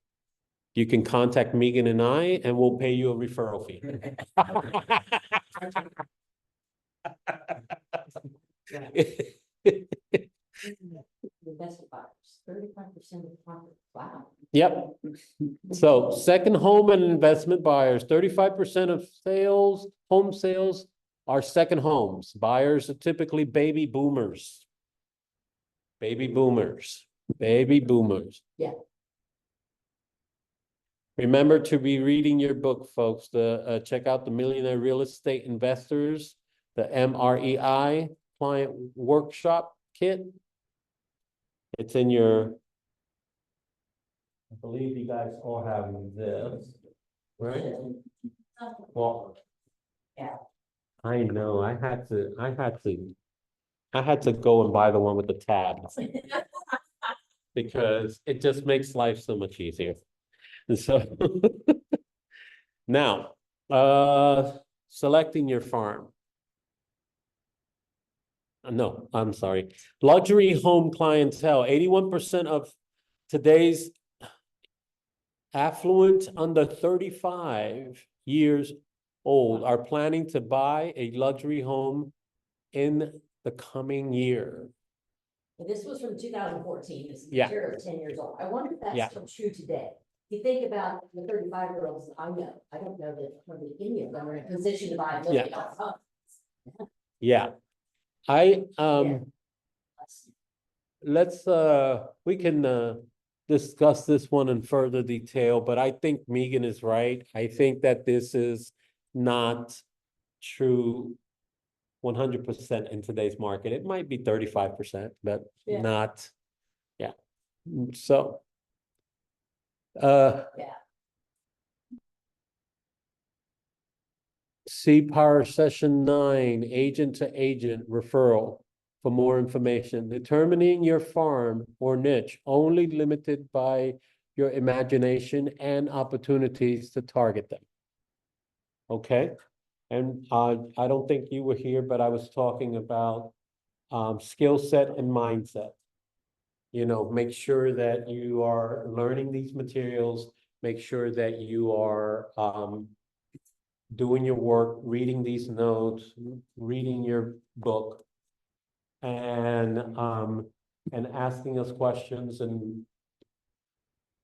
You can contact Megan and I, and we'll pay you a referral fee.
Investment buyers, 35% of the profit. Wow.
Yep. So second home and investment buyers, 35% of sales, home sales are second homes. Buyers are typically baby boomers. Baby boomers, baby boomers.
Yeah.
Remember to be reading your book, folks. Check out the Millionaire Real Estate Investors, the MREI Client Workshop Kit. It's in your, I believe you guys all have this, right? Well,
Yeah.
I know, I had to go and buy the one with the tabs because it just makes life so much easier. And so now, selecting your farm. No, I'm sorry. Luxury home clientele, 81% of today's affluent under 35 years old are planning to buy a luxury home in the coming year.
And this was from 2014, this is
Yeah.
material 10 years old. I wonder if
Yeah.
that's still true today. If you think about the 35-year-olds I know, I don't know that hardly any of them are in a position to buy a $1 million home.
Yeah. Let's, we can, discuss this one in further detail, but I think Megan is right. I think that this is not true 100% in today's market. It might be 35%, but
Yeah.
not, yeah. So, uh,
Yeah.
see power session 9, agent to agent referral for more information. Determining your farm or niche only limited by your imagination and opportunities to target them. Okay? And I don't think you were here, but I was talking about skill set and mindset. You know, make sure that you are learning these materials, make sure that you are doing your work, reading these notes, reading your book, and asking us questions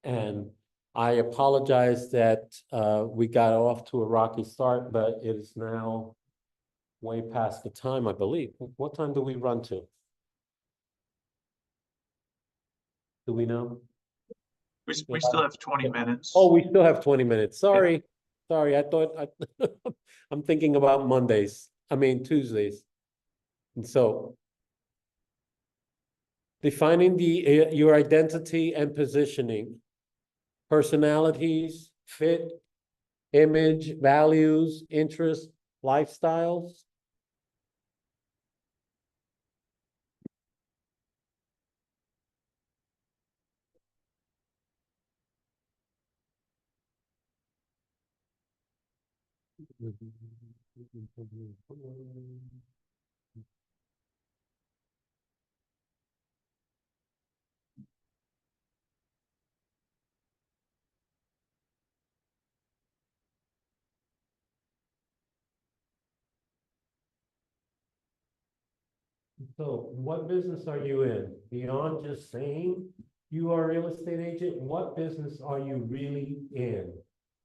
and I apologize that we got off to a rocky start, but it is now way past the time, I believe. What time do we run to? Do we know?
We still have 20 minutes.
Oh, we still have 20 minutes. Sorry. Sorry, I thought I'm thinking about Mondays. I mean Tuesdays. And so defining your identity and positioning, personalities, fit, image, values, interests, lifestyles. So what business are you in? Beyond just saying you are a real estate agent, what business are you really in?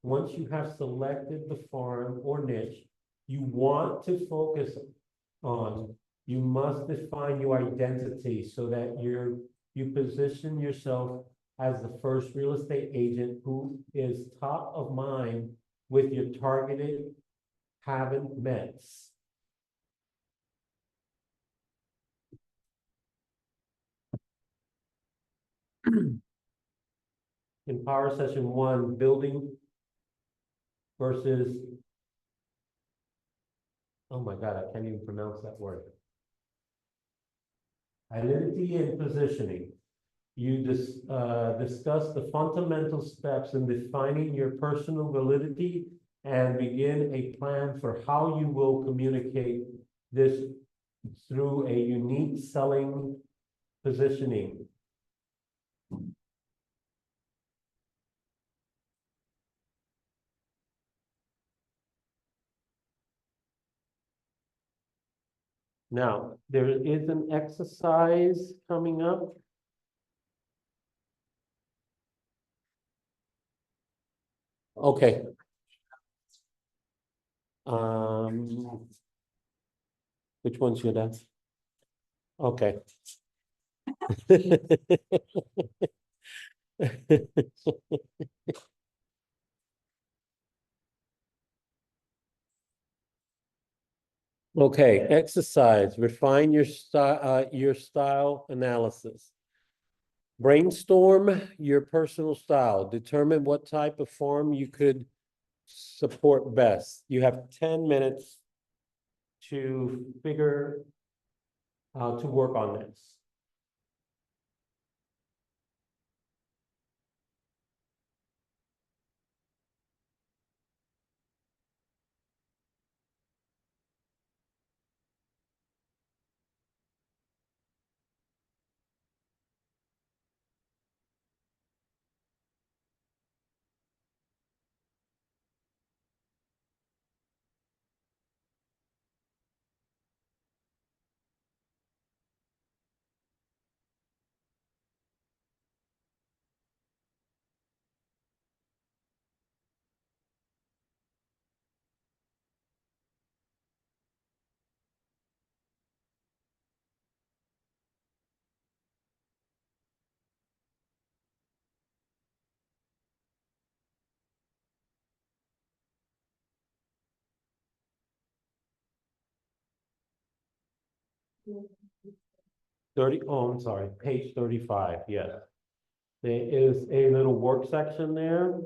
Once you have selected the farm or niche you want to focus on, you must define your identity so that you position yourself as the first real estate agent who is top of mind with your targeted haven't mets. In power session 1, building versus, oh my God, I can't even pronounce that word. Identity and positioning. You discuss the fundamental steps in defining your personal validity and begin a plan for how you will communicate this through a unique selling positioning. Now, there is an exercise coming up. Okay. Which one should I? Okay. Okay, exercise, refine your style analysis. Brainstorm your personal style, determine what type of farm you could support best. You have 10 minutes to figure out to work on this. I'm sorry, page 35, yes. There is a little work section there.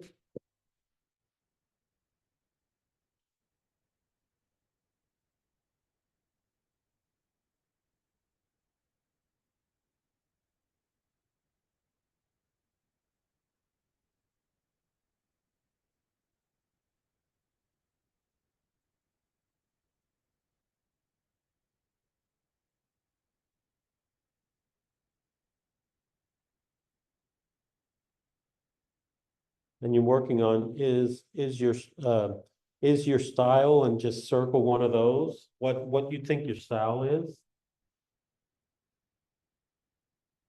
And you're working on is your style, and just circle one of those, what you think your style is?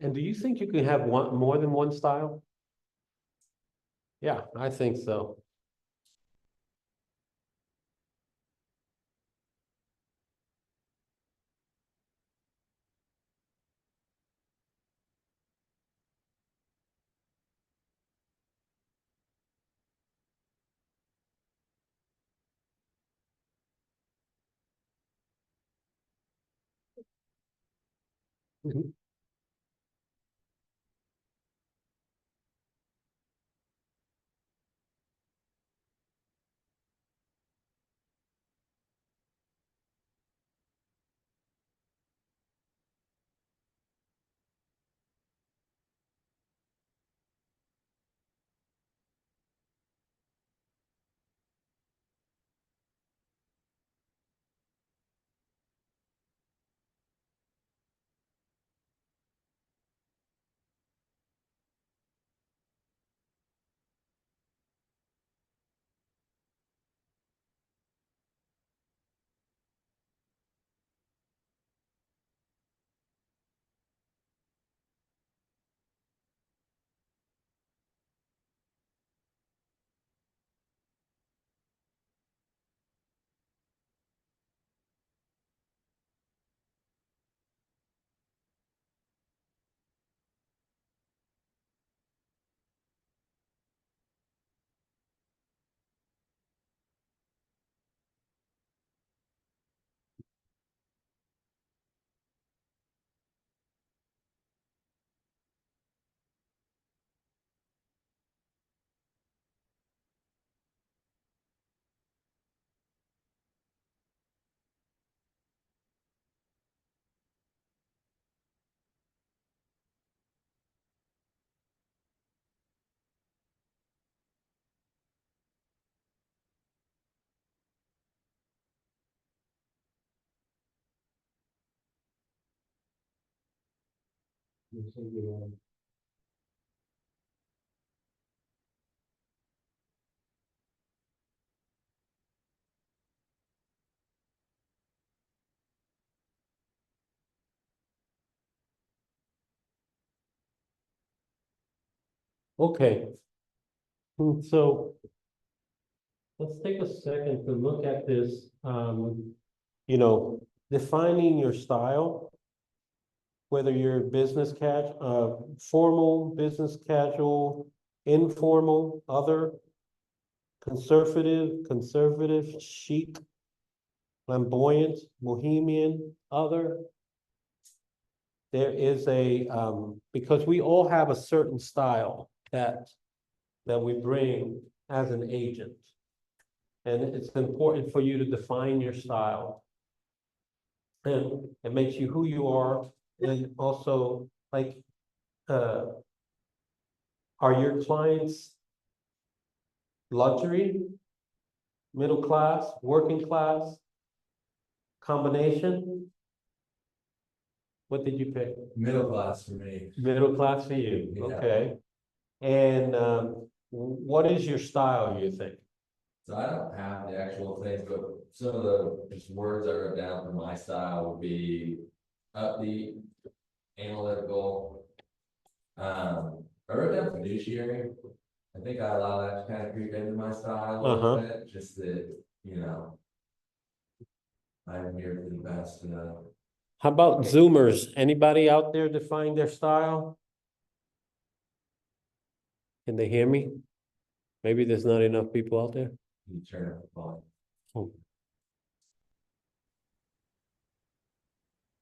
And do you think you can have more than one style? Yeah, I think so. Mhm. Okay. So let's take a second to look at this, defining your style. Whether you're formal, business casual, informal, other, conservative, chic, flamboyant, bohemian, other. There is because we all have a certain style that we bring as an agent. And it's important for you to define your style. And it makes you who you are, and also like, are your clients luxury, middle class, working class, combination? What did you pick?
Middle class for me.
Middle class for you,
Yeah.
okay. And what is your style, you think?
So I don't have the actual things, but some of the just words I wrote down for my style would be upbeat, analytical. I wrote down fiduciary. I think I allow that to kind of creep into my style a little bit, just that, I'm here for the best,
How about Zoomers? Anybody out there define their style? Can they hear me? Maybe there's not enough people out there.
you turn up the volume.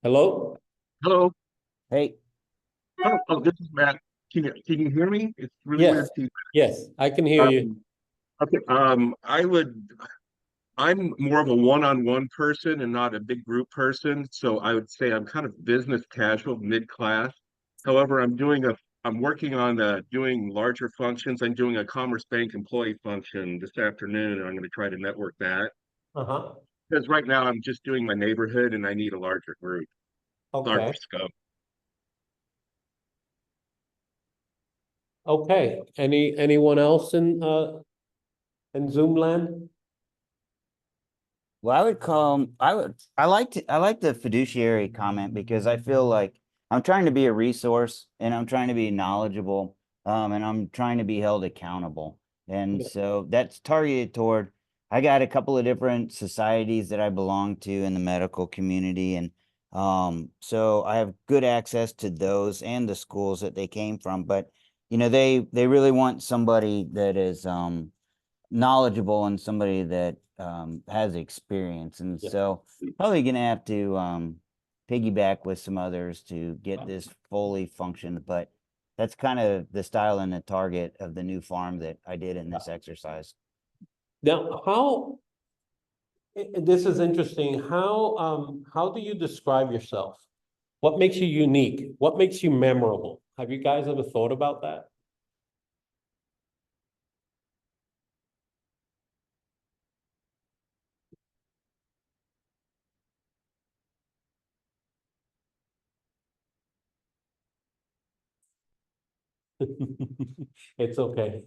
Hello?
Hello.
Hey,
Oh, this is Matt. Can you hear me? It's really
Yes.
weird.
Yes, I can hear you.
Okay, I'm more of a one-on-one person and not a big group person, so I would say I'm kind of business casual, mid-class. However, I'm working on doing larger functions. I'm doing a Commerce Bank employee function this afternoon, and I'm going to try to network that.
Uh-huh.
Because right now I'm just doing my neighborhood and I need a larger group, larger
Okay.
scope.
Okay. Anyone else in Zoom land?
well, I like the fiduciary comment because I feel like I'm trying to be a resource and I'm trying to be knowledgeable, and I'm trying to be held accountable. And
Yeah.
so that's targeted toward, I got a couple of different societies that I belong to in the medical community. And so I have good access to those and the schools that they came from. But, they really want somebody that is, knowledgeable and somebody that has experience. And
Yeah.
so probably gonna have to piggyback with some others to get this fully functioned, but that's kind of the style and the target of the new farm that I did in this exercise.
Now, this is interesting. How do you describe yourself? What makes you unique? What makes you memorable? Have you guys ever thought about that? It's okay.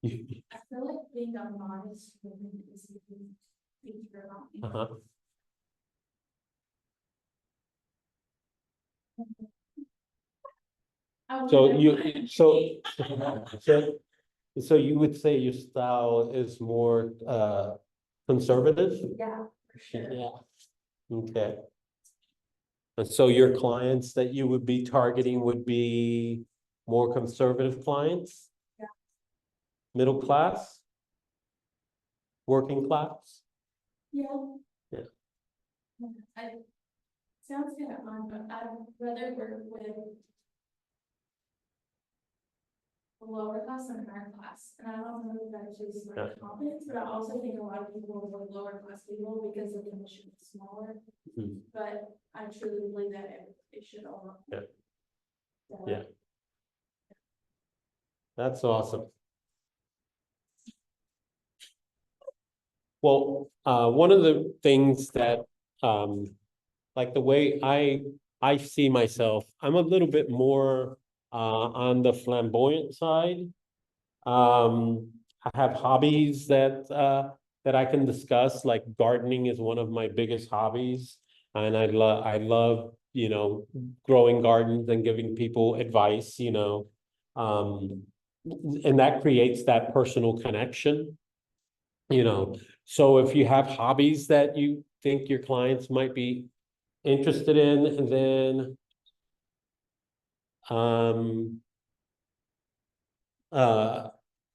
I feel like being a modest woman is easier about me.
Uh-huh.
I
So
wouldn't-
you, so, so you would say your style is more conservative?
Yeah, for sure.
Yeah. Okay. And so your clients that you would be targeting would be more conservative clients?
Yeah.
Middle class? Working class?
Yeah.
Yeah.
I, sounds kind of fun, but I'd rather work with a lower class than a higher class. And I don't know if that's just
Yeah.
like confidence, but I also think a lot of people avoid lower class people because the commission is smaller.
Mhm.
But I truly believe that it should all.
Yeah.
So,
Yeah. That's awesome. Well, one of the things that, like the way I see myself, I'm a little bit more, on the flamboyant side. I have hobbies that I can discuss, like gardening is one of my biggest hobbies. And I love, growing gardens and giving people advice, and that creates that personal connection. So if you have hobbies that you think your clients might be interested in, um, uh,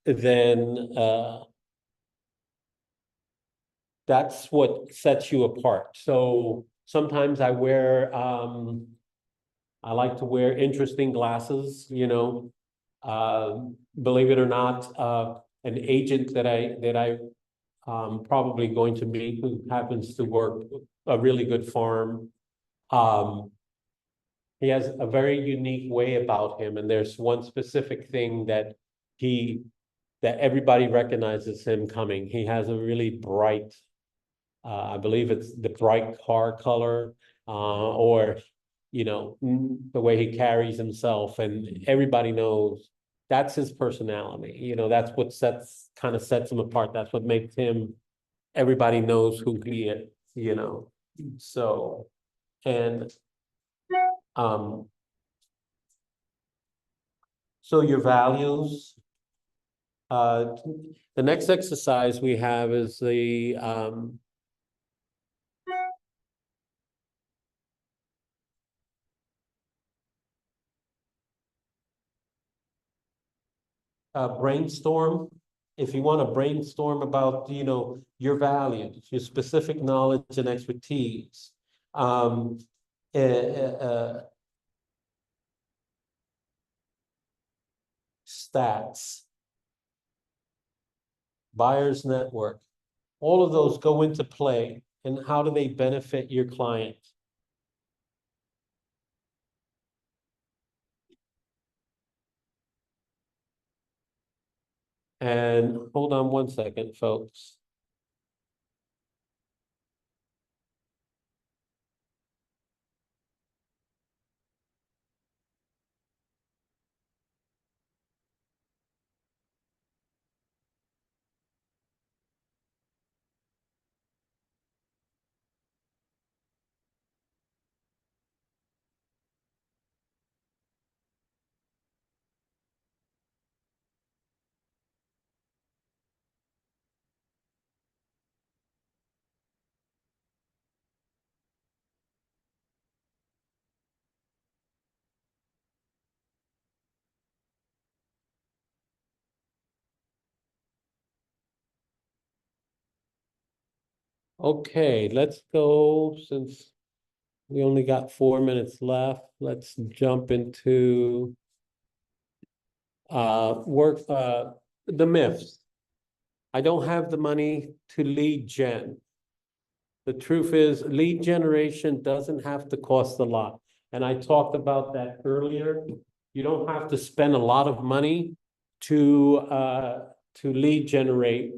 then, that's what sets you apart. So sometimes I like to wear interesting glasses, believe it or not, an agent that I probably going to meet who happens to work a really good farm. He has a very unique way about him, and there's one specific thing that everybody recognizes him coming. He has a really bright, I believe it's the bright car color, or the way he carries himself, and everybody knows that's his personality. That's what kind of sets him apart. That's what makes him, everybody knows who he is. So, and, um, so your values, the next exercise we have is the, brainstorm. if you want to brainstorm about, your values, your specific knowledge and expertise, stats, buyer's network, all of those go into play, and how do they benefit your client? And hold on one second, folks. Okay, let's go, since we only got 4 minutes left, let's jump into the myths. I don't have the money to lead gen. The truth is, lead generation doesn't have to cost a lot. And I talked about that earlier. You don't have to spend a lot of money to lead generate.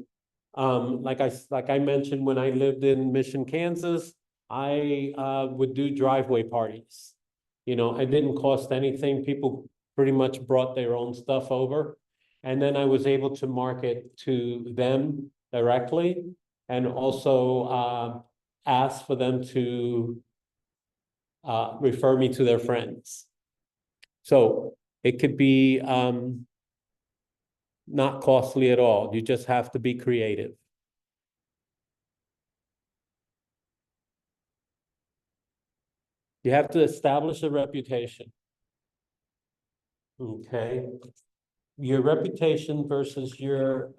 Like I mentioned, when I lived in Mission, Kansas, I would do driveway parties. It didn't cost anything. People pretty much brought their own stuff over. And then I was able to market to them directly, and also ask for them to refer me to their friends. So it could be not costly at all. You just have to be creative. You have to establish a reputation. Okay. Your reputation versus your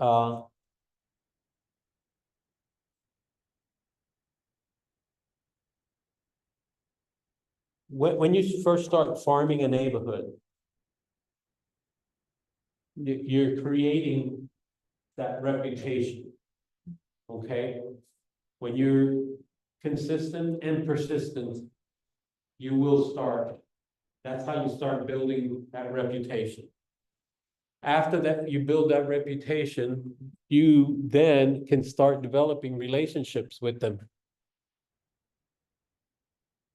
when you first start farming a neighborhood, you're creating that reputation. Okay. When you're consistent and persistent, you will start. That's how you start building that reputation. After that, you build that reputation, you then can start developing relationships with them.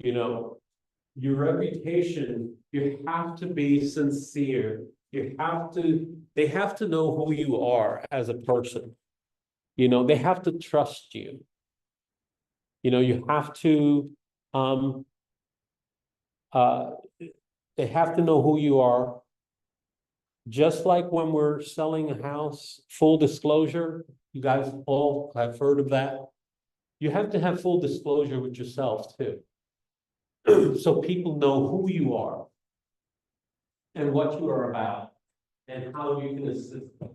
Your reputation, you have to be sincere. They have to know who you are as a person. They have to trust you. You have to, they have to know who you are. Just like when we're selling a house, full disclosure, you guys all have heard of that. You have to have full disclosure with yourself too. So people know who you are and what you are about and how you can assist them.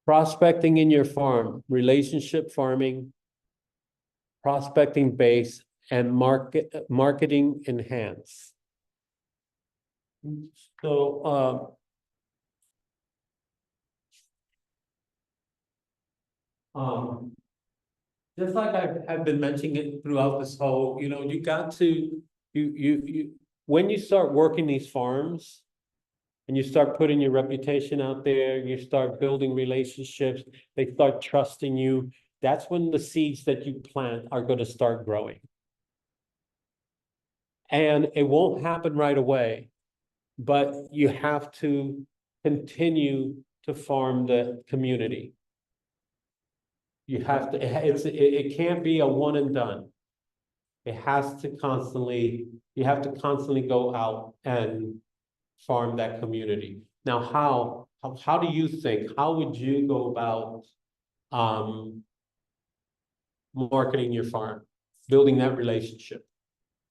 Prospecting in your farm, relationship farming, prospecting base, and marketing enhance. So just like I've been mentioning it throughout this whole, you got to when you start working these farms, and you start putting your reputation out there, you start building relationships, they start trusting you. That's when the seeds that you plant are going to start growing. And it won't happen right away, but you have to continue to farm the community. You have to, it can't be a one and done. It has to constantly, you have to constantly go out and farm that community. Now, how do you think, how would you go about, marketing your farm, building that relationship?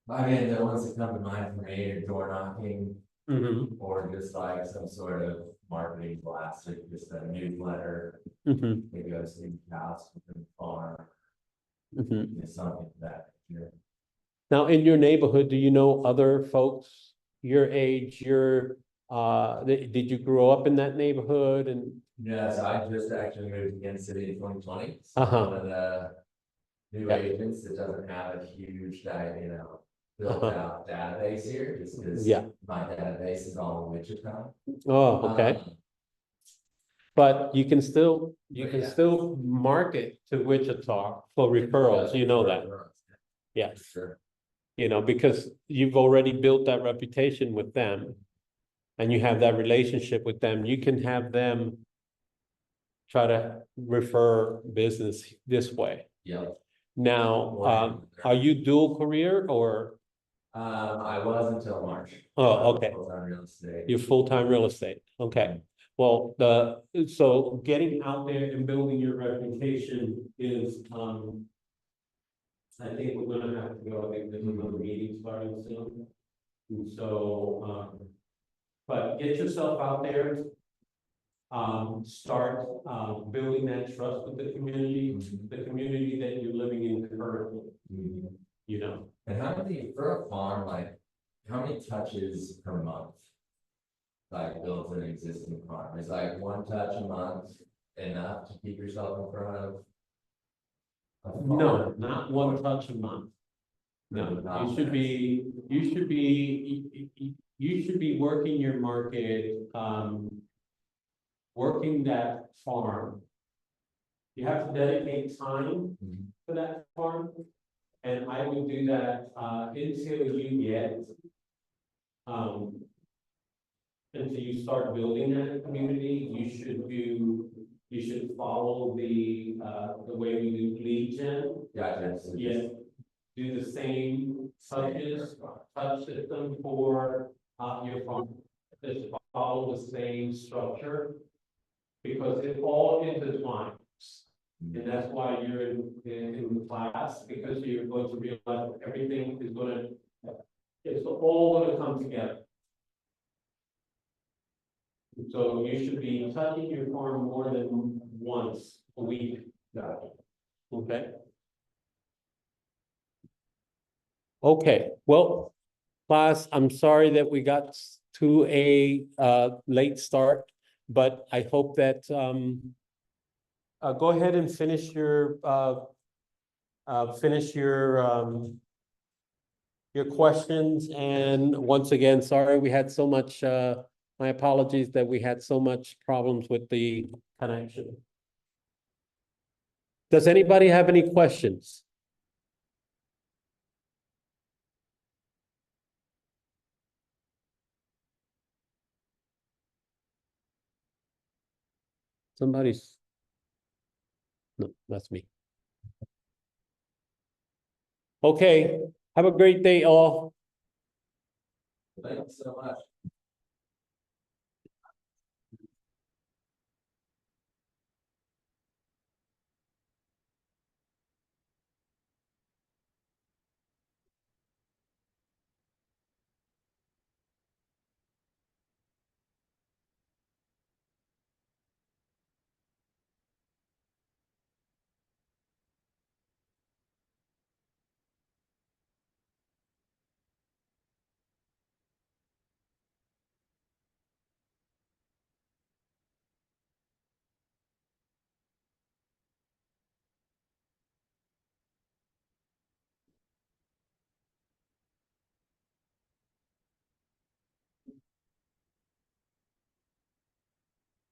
I mean, the ones that come to mind for me are door knocking,
Mm-hmm,
or just like some sort of marketing blast, or just a newsletter,
mm-hmm,
maybe go see the house, the farm,
mm-hmm.
you know, something like that. Yeah.
Now, in your neighborhood, do you know other folks your age, did you grow up in that neighborhood and?
Yes, I just actually moved to Kansas City in 2020. So
Uh-huh.
one of the new
Yeah.
agents that doesn't have a huge, built
Uh-huh.
out database here, just because
Yeah.
my database is all in Wichita.
Oh, okay. But you can still,
Yeah.
still market to Wichita for referrals, you know that, yes.
Sure.
You know, because you've already built that reputation with them. And you have that relationship with them, you can have them try to refer business this way.
Yeah.
Now, are you dual career or,
I was until March.
oh, okay,
Full-time real estate.
you're full-time real estate, okay. Well, so getting out there and building your reputation is, I think we're gonna have to go, I think there's another meeting starting soon. And so, but get yourself out there. Start, building that trust with the community that you're living in currently,
Mhm.
you know.
And how many, for a farm, like, how many touches per month? Like built an existing farm, is like one touch a month enough to keep yourself in front of? a farm?
No, not one touch a month. No,
Not
you should be, you should be working your market, working that farm. You have to dedicate time
Mhm.
for that farm. And I would do that, until you get, until you start building that community, you should follow the way we do lead gen.
Gotcha. So just-
Yes, do the same touch system for, your farm. Just follow the same structure. Because it all intertwines. And that's why you're in the class, because you're going to realize that everything is gonna, it's all gonna come together. So you should be touching your farm more than once a week. Okay? Okay, well, class, I'm sorry that we got to a late start, but I hope that go ahead and finish your questions, and once again, sorry we had so much my apologies that we had so much problems with the connection. Does anybody have any questions? Somebody's, no, that's me. Okay, have a great day all.
Thank you so much.